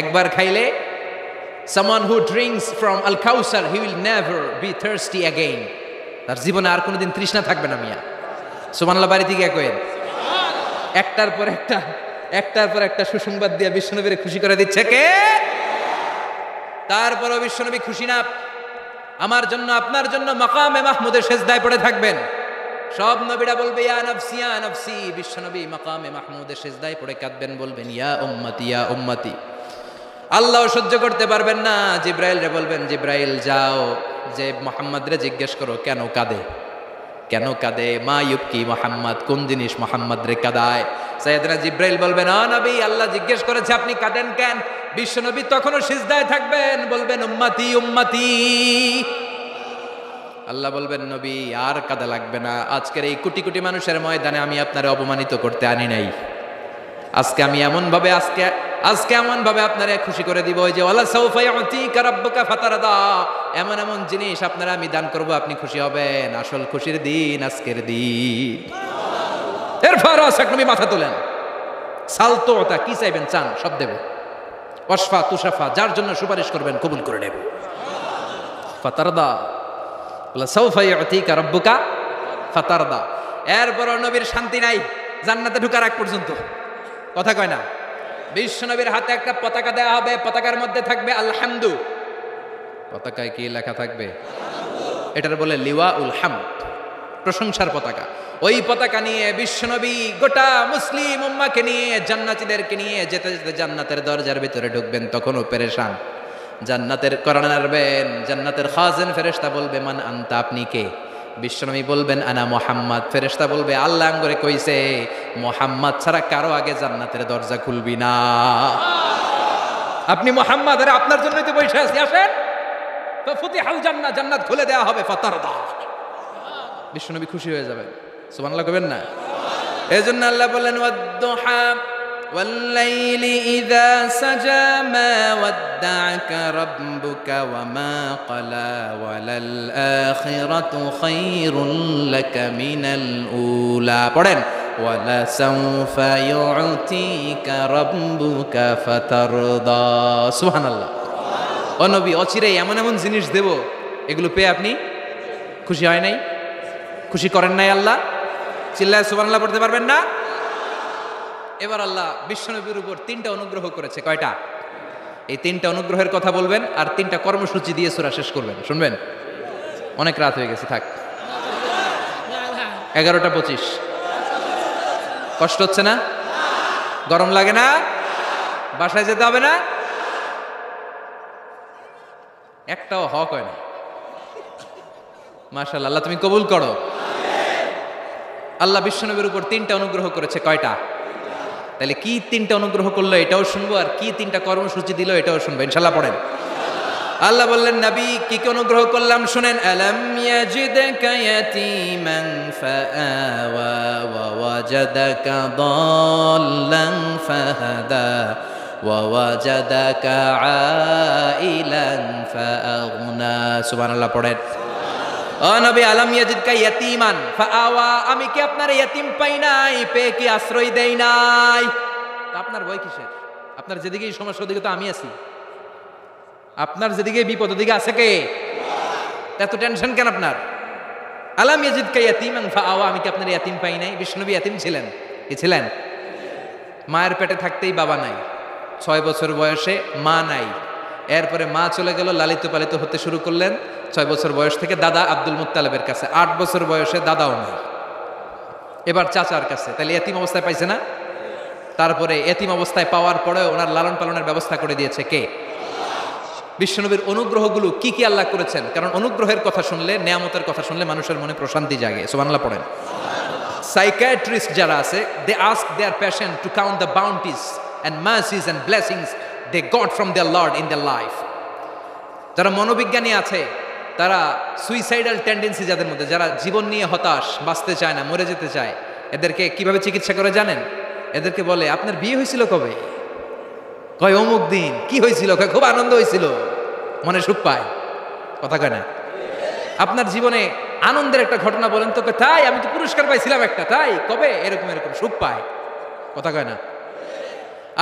একবার খাইলে, someone who drinks from al kausar he will never be thirsty again, তার জীবনে আর কোনোদিন তৃষ্ণা থাকবে না। মিয়া সুবহানাল্লাহ বাড়ি থেকে কইেন। একটার পর একটা সুসংবাদ দিয়ে বিশ্বনবীরে খুশি করে দিচ্ছে কে? তারপরও বিশ্বনবী খুশি না। আমার জন্য আপনার জন্য মাকামে মাহমুদের সেজদায় পড়ে থাকবেন। সব নবীরা বলবে ইয়া নফসি ইয়া নফসি, বিশ্বনবী মাকামে মাহমুদের সেজদায় পড়ে কাঁদবেন, বলবেন ইয়া উম্মতি ইয়া উম্মতি। আল্লাহ সহ্য করতে পারবেন না, জিব্রাইল রে বলবেন, জিব্রাইল যাও, যে মুহাম্মদ রে জিজ্ঞেস করো কেন কাঁদে, কেন কাঁদে, মা ইউবকি মুহাম্মদ, কোন জিনিস মুহাম্মদ রে কাঁদায়। সাইয়েদনা জিব্রাইল বলবেন, ও নবী, আল্লাহ জিজ্ঞেস করেছে আপনি কাঁদেন কেন? বিশ্বনবী তখনও সিজদায় থাকবেন, বলবেন উম্মতি উম্মতি। আল্লাহ বলবেন, নবী আর কাঁদা লাগবে না, আজকের এই কোটি কোটি মানুষের ময়দানে আমি আপনারে অপমানিত করতে আনি নাই, আজকে আমি এমন ভাবে আজকে এমন ভাবে আপনারা খুশি করে দিব যে ওয়ালা সাউফা ইউতিকা রাব্বুকা ফাতারদা, এমন এমন জিনিস আপনারা আমি দান করব, আপনি খুশি হবেন। আসল খুশির দিন আজকের দিন। এরপর নবী মাথা তোলেন, সালতোতা, কি চাইবেন চান সব দেব। ওয়াসফা তুশাফা, যার জন্য সুপারিশ করবেন কবুল করে নেব। ফাতারদা, ওয়ালা সাউফা ইউতিকা রাব্বুকা ফাতারদা। এরপর নবীর শান্তি নাই জান্নাতে ঢোকার আগ পর্যন্ত, কথা কয় না। বিশ্ব নবীর হাতে একটা পতাকা দেওয়া হবে, পতাকার মধ্যে থাকবে আলহামদু। পতাকায় কি লেখা থাকবে? এটার বলে লিওয়া উল হামদ, প্রশংসার পতাকা। ওই পতাকা নিয়ে বিশ্বনবী গোটা মুসলিম উম্মাকে নিয়ে, জান্নাতীদেরকে নিয়ে যেতে যেতে জান্নাতের দরজার ভিতরে ঢুকবেন, তখনও পেরেশান। জান্নাতের কোরআন আরবেন, জান্নাতের খাজেন ফেরেশতা বলবে মান আনতা, আপনি কে? বিশ্বনবী বলবেন আনা মোহাম্মদ। ফেরেশতা বলবে আল্লাহ করে কইছে মোহাম্মদ ছাড়া কারো আগে জান্নাতের দরজা খুলবি না। আপনি মোহাম্মদ, আরে আপনার জন্যই তো বসে আছি, আসেন। তো ফুতিহাল জান্নাত, জান্নাত খুলে দেওয়া হবে। ফাতারদা, বিশ্বনবী খুশি হয়ে যাবেন। সুবহানাল্লাহ কইবেন না? এজন্য আল্লাহ বলেন ওয়াদ-দুহা ওয়াল-লাইলি ইযা সাজা মা ওয়াদ্দা'আকা রাব্বুকা ওয়া মা ক্বালা ওয়ালাল আখিরাতু খায়রুন লাকা মিনাল উলা। পড়েন ওয়ালা সাউফা ইউতিকা রাব্বুকা ফাতারদা। সুবহানাল্লাহ। ও নবী, অচিরেই এমন এমন জিনিস দেব, এগুলো পেয়ে আপনি খুশি হয় নাই? খুশি করেন নাই আল্লাহ? চিল্লায় সুবহানাল্লাহ পড়তে পারবেন না? এবার আল্লাহ বিশ্বনবীর উপর 3টা অনুগ্রহ করেছে। কয়টা? এই 3টা অনুগ্রহের কথা বলবেন আর 3টা কর্মসূচি দিয়ে সূরা শেষ করবেন। শুনবেন? অনেক রাত হয়ে গেছে, থাক। 11:25। কষ্ট হচ্ছে না? গরম লাগে না? বাসায় যেতে হবে না? একটাও হক হয় না। মাশাআল্লাহ, আল্লাহ তুমি কবুল করো। আল্লাহ বিশ্বনবীর উপর 3টা অনুগ্রহ করেছে। কয়টা? তাহলে কি 3টা অনুগ্রহ করলো এটাও শুনবো, আর কি 3টা কর্মসূচি দিল এটাও শুনবো ইনশাআল্লাহ। পড়েন। আল্লাহ বললেন নবী কি কি অনুগ্রহ করলাম শুনেন। আলাম ইয়াজিদকা ইয়াতীমান ফাআওয়া ওয়া ওয়াজাদাকা দাল্লান ফাহাদা ওয়া ওয়াজাদাকা আইলান ফাআগনা। সুবহানাল্লাহ পড়েন। ও নবী, আলাম ইয়াজিদকা ইয়াতীমান ফাআওয়া, আমি কি আপনার ইয়াতীম পাই নাই, পেয়ে কি আশ্রয় দেই নাই? তা আপনার ভয় কিসের? আপনার যেদিকেই সমস্যা ওদিকে তো আমি আছি। আপনার যেদিকে বিপদ ওদিকে আছে কে? এত টেনশন কেন আপনার? আলাম ইয়াজিদকা ইয়াতীমান ফাআওয়া, আমি কি আপনার ইয়াতীম পাই নাই? বিশ্বনবী ইয়াতীম ছিলেন। কি ছিলেন? মায়ের পেটে থাকতেই বাবা নাই, 6 বছর বয়সে মা নাই, এরপরে মা চলে গেল, লালিত পালিত হতে শুরু করলেন। 6 বছর বয়স থেকে দাদা আব্দুল মুত্তালিবের কাছে, 8 বছর বয়সে দাদাও নাই, এবার চাচার কাছে। তাহলে এতিম অবস্থায় পাইছে না? তারপরে এতিম অবস্থায় পাওয়ার পরে ওনার লালন পালনের ব্যবস্থা করে দিয়েছে কে? বিশ্বনবীর অনুগ্রহগুলো কি কি আল্লাহ করেছেন। কারণ অনুগ্রহের কথা শুনলে, নেয়ামতের কথা শুনলে মানুষের মনে প্রশান্তি জাগে। সুবহানাল্লাহ পড়েন। সাইকিয়াট্রিস্ট যারা আছে, they ask their patient to count the bounties and mercies and blessings they got from their Lord in their life. যারা মনোবিজ্ঞানী আছে, তারা সুইসাইডাল টেন্ডেন্সি যাদের মধ্যে, যারা জীবন নিয়ে হতাশ, বাঁচতে চায় না, মরে যেতে চায়, এদেরকে কিভাবে চিকিৎসা করে জানেন? এদেরকে বলে আপনার বিয়ে হয়েছিল কবে? কয় অমুক দিন। কি হয়েছিল? কয় খুব আনন্দ হয়েছিল, মনে সুখ পায়। কথা কয় না? আপনার জীবনে আনন্দের একটা ঘটনা বলেন তো। তাই আমি তো পুরস্কার পাইছিলাম একটা। তাই কবে? এরকম এরকম সুখ পায়। কথা কয় না?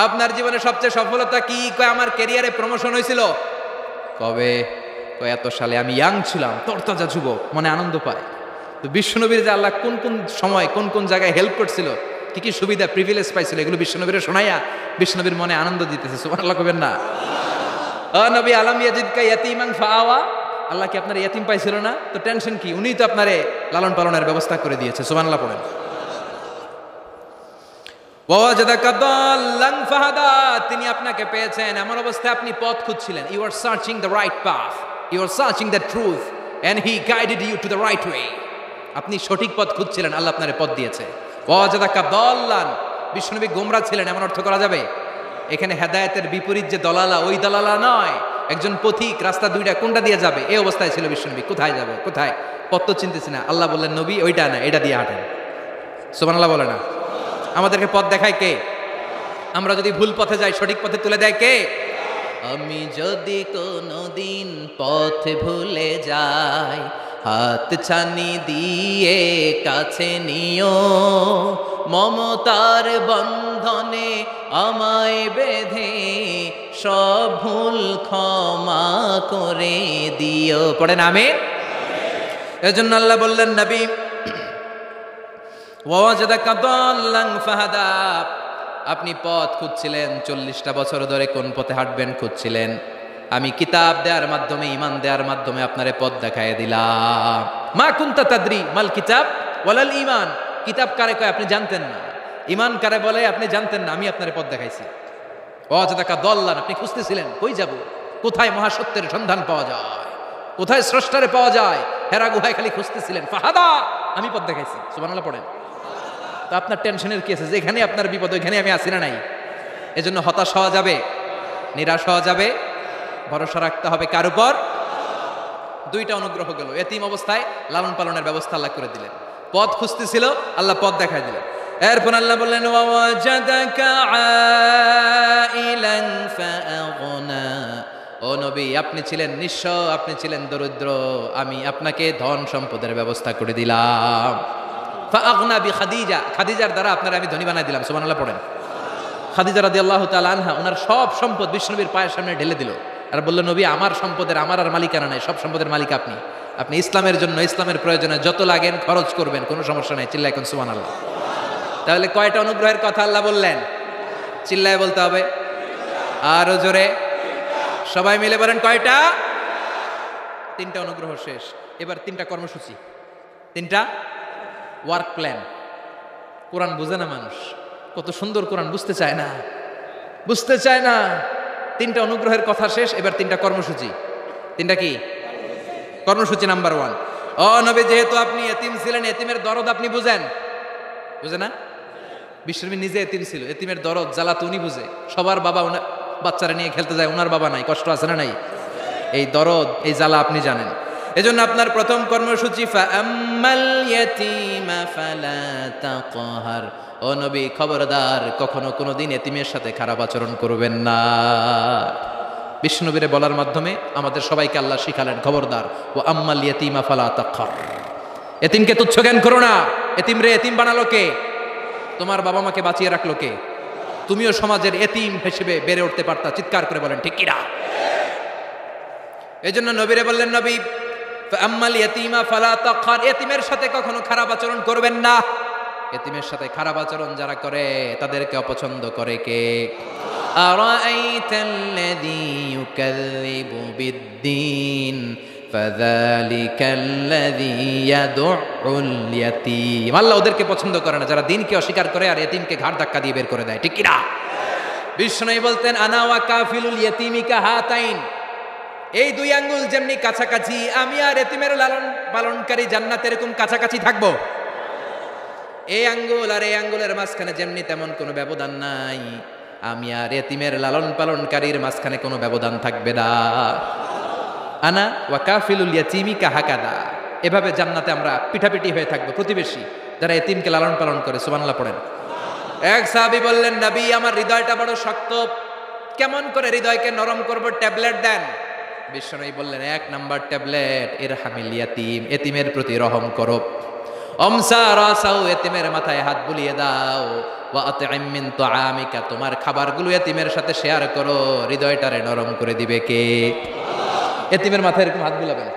আপনার জীবনে সবচেয়ে সফলতা কি? কয় আমার ক্যারিয়ারে প্রমোশন হয়েছিল। কবে? কয় এত সালে, আমি ইয়াং ছিলাম, তরতাজা যুবক, মনে আনন্দ পায়। তো বিশ্বনবীর যে আল্লাহ কোন কোন সময় কোন কোন জায়গায় হেল্প করছিল, কি কি সুবিধা প্রিভিলেজ পাইছিল, এগুলো বিশ্বনবীর শোনাইয়া বিশ্বনবীর মনে আনন্দ দিতেছে। সুবহানাল্লাহ কবেন না? ও নবী, আলাম ইয়াজিদকা ইয়াতীমান ফাআওয়া, আল্লাহ কি আপনার ইয়াতীম পাইছিল না? তো টেনশন কি? উনিই তো আপনারে লালন পালনের ব্যবস্থা করে দিয়েছে। সুবহানাল্লাহ পড়েন। তিনি আপনাকে পেয়েছেন, এমন অবস্থায় আপনি পথ খুঁজছিলেন। You are searching the right path, you are searching the truth and he guided you to the right way. আপনি সঠিক পথ খুঁজছিলেন, আল্লাহ আপনারে পথ দিয়েছে। ওয়াজাদাকা দাল্লান, বিশ্বনবী গোমরা ছিলেন এমন অর্থ করা যাবে? এখানে হেদায়েতের বিপরীত যে দলালা, ওই দলালা নয়। একজন পথিক, রাস্তা দুইটা, কোনটা দিয়ে যাবে এই অবস্থায় ছিল বিশ্বনবী। কোথায় যাবে, কোথায়? পথ তো চিনতেছি না। আল্লাহ বললেন নবী ওইটা না, এটা দিয়ে হাঁটেন। সুবহানাল্লাহ বলে না? আমাদেরকে পথ দেখায় কে? আমরা যদি ভুল পথে যাই সঠিক পথে তুলে দেয় কে? আমি যদি কোনোদিন পথ ভুলে যাই, হাত ছানি দিয়ে কাছে নিও, মমতার বন্ধনে আমায় বেঁধে সব ভুল ক্ষমা করে দিও। পড়েন আমিন। এজন্য আল্লাহ বললেন, নবী ওয়াজাদাকা দাল্লান ফাহাদা, আপনি পথ খুঁজছিলেন 40টা বছর ধরে, কোন পথে হাঁটবেন খুঁজছিলেন। আমি কিতাব দেওয়ার মাধ্যমে, ঈমান দেওয়ার মাধ্যমে আপনারে পথ দেখায় দিলাম। মা কুনতা তাদরি মাল কিতাব ওয়ালাল ঈমান, কিতাব কারে কয় আপনি জানতেন না, ঈমান কারে বলে আপনি জানতেন না, আমি আপনারে পথ দেখাইছি। ওয়াজাদাকা দাল্লান, আপনি খুঁজতেছিলেন কই যাব, কোথায় মহাসত্যের সন্ধান পাওয়া যায়, কোথায় স্রষ্টারে পাওয়া যায়, হেরা গুহায় খালি খুঁজতেছিলেন। ফাহাদা, আমি পথ দেখাইছি। সুবহানাল্লাহ পড়েন। তো আপনার টেনশনের কি আছে? যেখানে আপনার বিপদ ওইখানে আমি আছি না নাই? এজন্য হতাশ হওয়া যাবে, নিরাশ হওয়া যাবে, ভরসা রাখতে হবে কার উপর? দুইটা অনুগ্রহ গেল, এতিম অবস্থায় লালন পালনের ব্যবস্থা আল্লাহ করে দিলেন, পথ খুঁজতেছিল আল্লাহ পথ দেখায় দিলেন। এরপর আল্লাহ বললেন ওয়াজাদাকা আইলান ফাআগনা, ও নবী আপনি ছিলেন নিঃস্ব, আপনি ছিলেন দরিদ্র, আমি আপনাকে ধন সম্পদের ব্যবস্থা করে দিলাম। ফাআগনা বিখাদিজা, খাদিজার দ্বারা আপনারা আমি ধনী বানাই দিলাম। সুবহানাল্লাহ পড়েন। খাদিজা রাদিয়াল্লাহু তাআলা আনহা ওনার সব সম্পদ বিশ্বনবীর পায়ের সামনে ঢেলে দিল আর বলল, নবী আমার সম্পদের আমার আর মালিকানা নাই, সব সম্পদের মালিক আপনি। আপনি ইসলামের জন্য, ইসলামের প্রয়োজনে যত লাগেন খরচ করবেন, কোনো সমস্যা নাই। চিল্লায় কোন সুবহানাল্লাহ। তাহলে কয়টা অনুগ্রহের কথা আল্লাহ বললেন? চিল্লায় বলতে হবে, আরো জোরে, সবাই মিলে বলেন কয়টা? 3টা অনুগ্রহ শেষ। এবার 3টা কর্মসূচি, 3টা ওয়ার্ক প্ল্যান। কোরআন বুঝে না মানুষ, কত সুন্দর কোরআন, বুঝতে চায় না, বুঝতে চায় না। 3টা অনুগ্রহের কথা শেষ, এবার 3টা কর্মসূচি। 3টা কি কর্মসূচি? নাম্বার 1, ও নবী যেহেতু আপনি এতিম ছিলেন, এতিমের দরদ আপনি বুঝেন, বুঝে না? বিশ্বনবী নিজে এতিম ছিল, এতিমের দরদ জ্বালা তো উনি বুঝে। সবার বাবা বাচ্চারা নিয়ে খেলতে যায়, ওনার বাবা নাই, কষ্ট আছে না নাই? এই দরদ, এই জ্বালা আপনি জানেন। এজন্য আপনার প্রথম কর্মসূচি ফাআম্মাল ইয়াতীমা ফালা তাকহার, ও নবী খবরদার কখনো কোনোদিন এতিমের সাথে খারাপ আচরণ করবেন না। বিষ্ণুনবীরে বলার মাধ্যমে আমাদের সবাইকে আল্লাহ শিখালেন, খবরদার ওয়া আম্মাল ইয়াতীমা ফালা তাকহার, এতিমকে তুচ্ছ জ্ঞান করো না। এতিম রে এতিম বানালো কে? তোমার বাবা মাকে বাঁচিয়ে রাখলো কে? তুমিও সমাজের এতিম হিসেবে বেড়ে উঠতে পারতা। চিৎকার করে বলেন ঠিক কিনা? এই জন্য নবীরে বললেন, নবী ফাআম্মাল ইয়াতীমা ফালা তাকহার, এতিমের সাথে কখনো খারাপ আচরণ করবেন না। এতিমের সাথে খারাপ আচরণ যারা করে তাদেরকে অপছন্দ করে কে? আরাআইতাল্লাযী ইউকাযযিবু বিদ্দীন ফাযালিকাল্লাযী ইয়াদউল ইয়াতীম, আল্লাহ ওদেরকে পছন্দ করে না যারা দিনকে অস্বীকার করে আর এতিমকে ঘাড় ধাক্কা দিয়ে বের করে দেয়। ঠিক কিনা? বিষ্ণু বলতেন, আনা ওয়া কাফিলুল ইয়াতীমি কাহাতাইন, এই 2 আঙ্গুল যেমনি কাছাকাছি, আমি আর এতিমের লালন পালনকারী জান্নাতে এরকম কাছাকাছি থাকবো। এই আঙ্গুল আর এই আঙ্গুলের মাঝখানে যেমনি তেমন কোনো ব্যবধান নাই, আমি আর এতিমের লালন পালনকারীর মাঝখানে কোনো ব্যবধান থাকবে না। আনা ওয়া কাফিলুল ইয়াতীমি কাহাকাদা, এভাবে জান্নাতে আমরা পিঠাপিঠি হয়ে থাকবো, প্রতিবেশী যারা এতিমকে লালন পালন করে। সুবহানাল্লাহ পড়েন। এক সাহাবী বললেন, নবী আমার হৃদয়টা বড় শক্ত, কেমন করে হৃদয়কে নরম করব? ট্যাবলেট দেন। বিশ্বনবী বললেন, 1 নাম্বার ট্যাবলেট ইরহামিল ইয়াতীম, এতিমের প্রতি রহম করো। আমসা রাসাউ, এতিমের মাথায় হাত বুলিয়ে দাও। ওয়া আতইম মিন তুআমিকা, তোমার খাবারগুলো এতিমের সাথে শেয়ার করো, হৃদয়টারে নরম করে দিবে কে? এতিমের মাথায় এরকম হাত বুলাবেন,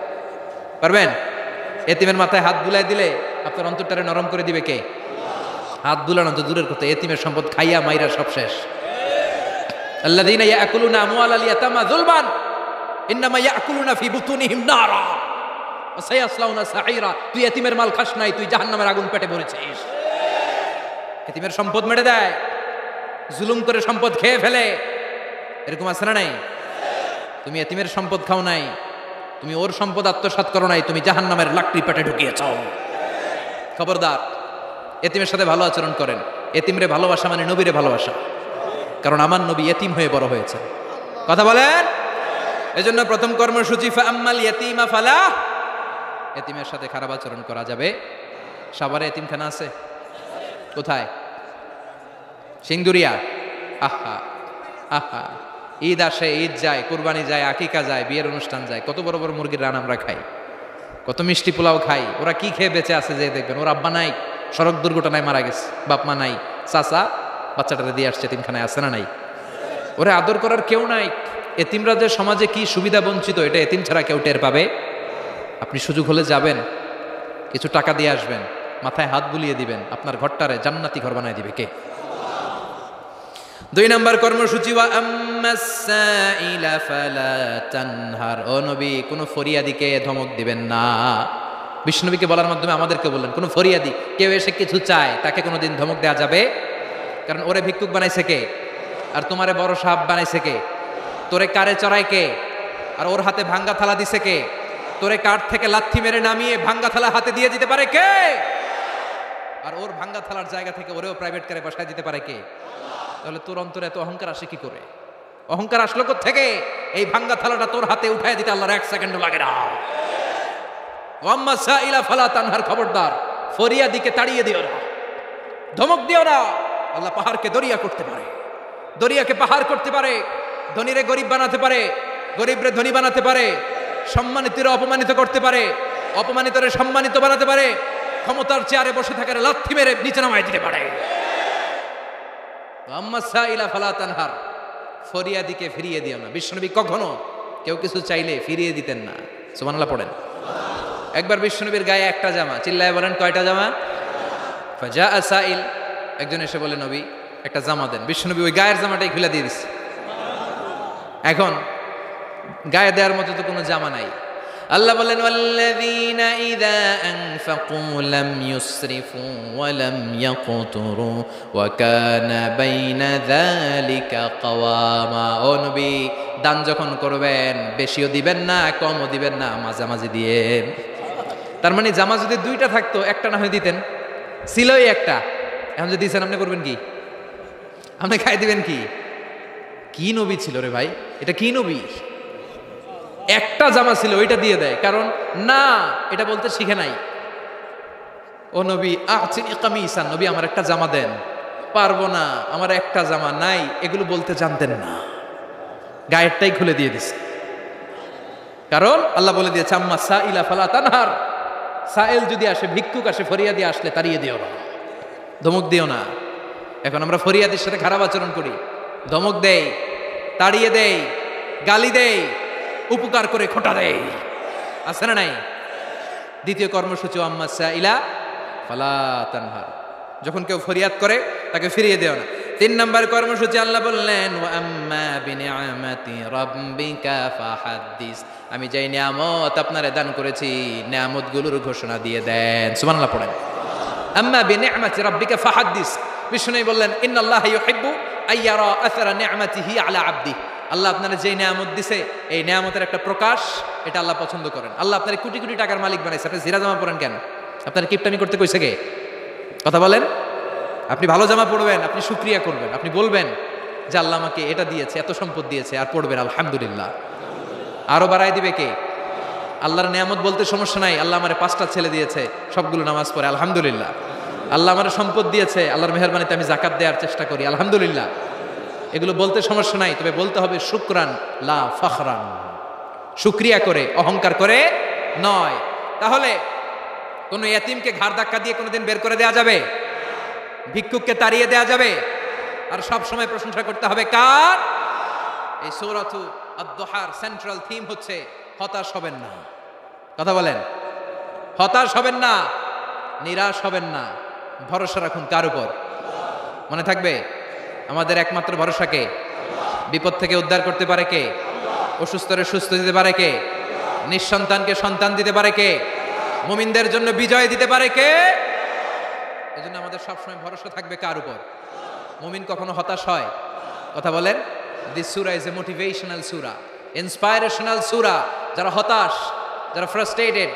পারবেন? এতিমের মাথায় হাত বুলাই দিলে আপনার অন্তরটারে নরম করে দিবে কে? হাত বুলানো তো দূরের কথা, এতিমের সম্পদ খাইয়া মাইরা সব শেষ। আল্লাযীনা ইয়াকুলুনা আমওয়ালাল ইয়াতামা যুলমান ইন্নামা ইয়াকুলুনা ফি বুতুনিহিম নারা ওয়া সায়াসলাউনা সাঈরা, তুই এতিমের মাল খাস নাই, তুই জাহান্নামের আগুন পেটে ভরেছিস। এতিমের সম্পদ মেরে দেয়, জুলুম করে সম্পদ খেয়ে ফেলে, এরকম আছে না নাই? তুমি এতিমের সম্পদ খাও নাই, তুমি ওর সম্পদ আত্মসাৎ করো নাই, তুমি জাহান্নামের লাকড়ি পেটে ঢুকিয়েছ। খবরদার, এতিমের সাথে ভালো আচরণ করেন। এতিমরে ভালোবাসা মানে নবীরে ভালোবাসা, কারণ আমার নবী এতিম হয়ে বড় হয়েছে। কথা বলেন। এজন্য প্রথম কর্মসূচি ফাআম্মাল ইয়াতীমা ফালা, এতিমের সাথে খারাপ আচরণ করা যাবে। সাভারে এতিমখানা আছে? কোথায়? সিংদুরিয়া। আহা আহা, ঈদ আসে, ঈদ যায়, কুরবানি যায়, আকিকা যায়, বিয়ের অনুষ্ঠান যায়, কত বড় বড় মুরগির রান আমরা খাই, কত মিষ্টি পোলাও খাই। ওরা কি খেয়ে বেঁচে আছে যে দেখবেন, ওর আব্বা নাই, সড়ক দুর্ঘটনায় মারা গেছে, বাপ মা নাই, চাচা বাচ্চাটারে দিয়ে আসছে এতিমখানায়, আছে না নাই? ওরে আদর করার কেউ নাই। এতিমরা যে সমাজে কি সুবিধা বঞ্চিত, এটা এতিম ছাড়া কেউ টের পাবে? আপনি সুযোগ হলে যাবেন, কিছু টাকা দিয়ে আসবেন, মাথায় হাত বুলিয়ে দিবেন, আপনার ঘরটারে জান্নাতি ঘর বানায় দিবে কে? 2 নম্বর কর্মসূচি, ওয়া আম্মাস সাইলা ফালা তানহার। ও নবী, কোন ফরিয়াদিকে ধমক দিবেন না। বিষ্ণুনবীকে বলার মাধ্যমে আমাদেরকে বললেন, কোন ফরিয়াদি কেউ এসে কিছু চায় তাকে কোনোদিন ধমক দেওয়া যাবে? কারণ ওরে ভিক্ষুক বানাইছে কে? আর তোমারে বড় সাহাব বানাইছে কে? তোরে কারে চড়ায় কে? আর ওর হাতে ভাঙ্গা থালা দিছে কে? তোরে কাঠ থেকে লাথি মেরে নামিয়ে ভাঙ্গা থালা হাতে দিয়ে দিতে পারে কে? আর ওর ভাঙ্গা থালার জায়গা থেকে ওরেও প্রাইভেট কারে বসায় দিতে পারে কে? তাহলে তোর অন্তরে এত অহংকার আসে কি করে? অহংকার আসলো কোত্থেকে? এই ভাঙ্গা থালাটা তোর হাতে উঠায় দিতে আল্লাহর 1 সেকেন্ডও লাগে না। ওয়াম্মা সাইলা ফালা তানহার, খবরদার ফরিয়াদিকে তাড়িয়ে দিও না, ধমক দিও না। আল্লাহ পাহাড়কে দরিয়া করতে পারে, দরিয়াকে পাহাড় করতে পারে, ধনীরে গরিব বানাতে পারে, গরিবরে ধনী বানাতে পারে, সম্মানিতরে অপমানিত করতে পারে, অপমানিতরে সম্মানিত বানাতে পারে, ক্ষমতার চেয়ারে বসে থাকার লাথি মেরে নিচে নামায় দিতে পারে। আম্মা সাইলা ফালা তানহার, ফরিয়াদিকে ফিরিয়ে দিও না। বিশ্বনবী কখনো কেউ কিছু চাইলে ফিরিয়ে দিতেন না। সুবহানাল্লাহ পড়েন। একবার বিশ্বনবীর গায়ে একটা জামা, চিল্লায় বলেন কয়টা জামা? ফাজা সাইল, একজন এসে বলে নবী একটা জামা দেন। বিশ্বনবী ওই গায়ের জামাটাই খুলে দিয়ে দিচ্ছে। এখন গায়ে দেওয়ার মতো তো কোনো জামা নাই। আল্লাহ বলেন, ওয়াল্লাযীনা ইযা আনফাকু লাম ইউসরিফু ওয়া লাম ইয়াকতুরু ওয়া কানা বাইনা যালিকা কাওয়ামা। ও নবী, দান যখন করবেন বেশিও দিবেন না, কমও দিবেন না, মাঝামাঝি দিয়েন। তার মানে জামা যদি 2টা থাকতো, একটা না হয় দিতেন, ছিলই একটা। এখন যদি দিয়েছেন, আপনি করবেন কি? আপনি খাই দিবেন কি? কি নবী ছিল রে ভাই, এটা কি নবী? একটা জামা ছিল, ওইটা দিয়ে দেয়, কারণ না এটা বলতে শিখে নাই। ও নবী আতিনি কামিসান, নবী আমার একটা জামা দেন। পারবো না, আমার একটা জামা নাই, এগুলো বলতে জানতেন না, গায়েরটাই খুলে দিয়ে দিছে। কারণ আল্লাহ বলে দিয়েছে, আম্মা সাইলা ফালা তানহার, সাইল যদি আসে, ভিক্ষুক আসে, ফরিয়াদি আসলে তাড়িয়ে দিও না, ধমক দিও না। এখন আমরা ফরিয়াদির সাথে খারাপ আচরণ করি, ধমক দেই, তাড়িয়ে দেই, গালি দেই, উপকার করে খোটা দেই, আছে না নাই? 2য় কর্মসূচি, আম্মা সাইলা ফালা তানহার, যখন কেউ ফরিয়াদ করে তাকে ফিরিয়ে দেও না। 3 নম্বর কর্মসূচি আল্লাহ বললেন, ওয়া আম্মা বিনিআমাতি রাব্বিকা ফাহাদ্দিস, আমি যেই নিয়ামত আপনারে দান করেছি, নিয়ামতগুলোর ঘোষণা দিয়ে দেন। সুবহানাল্লাহ পড়েন। আম্মা বিনিআমাতি রাব্বিকা ফাহাদ্দিস, বিষ্ণু বললেন, ইন্নাল্লাহা ইউহিব্বু আইয়ারা আসারা নিআমাতিহি আলা আবদিহি, আল্লাহ আপনারা যে নিয়ামত দিছে, এই নিয়ামতের একটা প্রকাশ, এটা আল্লাহ পছন্দ করেন। আল্লাহ আপনার কোটি কোটি টাকার মালিক বানাইছে, আপনি জিরা জামা পরেন কেন? আপনার কিপটামি করতে কইছে কে? কথা বলেন। আপনি ভালো জামা পরবেন, আপনি শুকরিয়া করবেন, আপনি বলবেন যে আল্লাহ আমাকে এটা দিয়েছে, এত সম্পদ দিয়েছে, আর পড়বেন আলহামদুলিল্লাহ। আরো বাড়াই দিবে কে? আল্লাহর নিয়ামত বলতে সমস্যা নাই, আল্লাহ আমারে 5টা ছেলে দিয়েছে, সবগুলো নামাজ পড়ে আলহামদুলিল্লাহ। আল্লাহ আমার সম্পদ দিয়েছে, আল্লাহর মেহেরবানিতে আমি যাকাত দেওয়ার চেষ্টা করি আলহামদুলিল্লাহ। এগুলো বলতে সমস্যা নাই, তবে বলতে হবে শুকরান লা ফখরান, শুকরিয়া করে, অহংকার করে নয়। তাহলে কোন ইয়াতিমকে ঘাড় ধাক্কা দিয়ে কোনোদিন বের করে দেওয়া যাবে? ভিক্ষুককে তাড়িয়ে দেওয়া যাবে? আর সব সময় প্রশংসা করতে হবে কার? এই সূরাতু আদ-দুহার সেন্ট্রাল থিম হচ্ছে হতাশ হবেন না। কথা বলেন, হতাশ হবেন না, নিরাশ হবেন না, ভরসা রাখুন কার উপর? মনে থাকবে, আমাদের একমাত্র ভরসা কে? বিপদ থেকে উদ্ধার করতে পারে কে? অসুস্থরে সুস্থ দিতে পারে কে? নিঃসন্তানকে সন্তান দিতে পারে কে? মুমিনদের জন্য বিজয় দিতে পারে কে? এজন্য আমাদের সবসময় ভরসা থাকবে কার উপর? মুমিন কখনো হতাশ হয়? কথা বলেন। This surah is a motivational surah, inspirational surah. যারা হতাশ, যারা ফ্রাস্ট্রেটেড,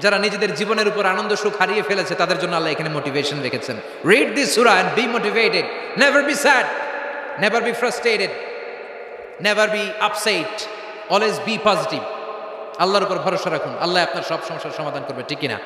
যারা নিজেদের জীবনের উপর আনন্দ সুখ হারিয়ে ফেলেছে, তাদের জন্য আল্লাহ এখানে মোটিভেশন রেখেছেন। রিড দিস সূরা and be motivated, never be sad, never be frustrated, never be upset, always be positive. আল্লাহর উপর ভরসা রাখুন, আল্লাহ আপনার সব সমস্যার সমাধান করবে, ঠিক কিনা?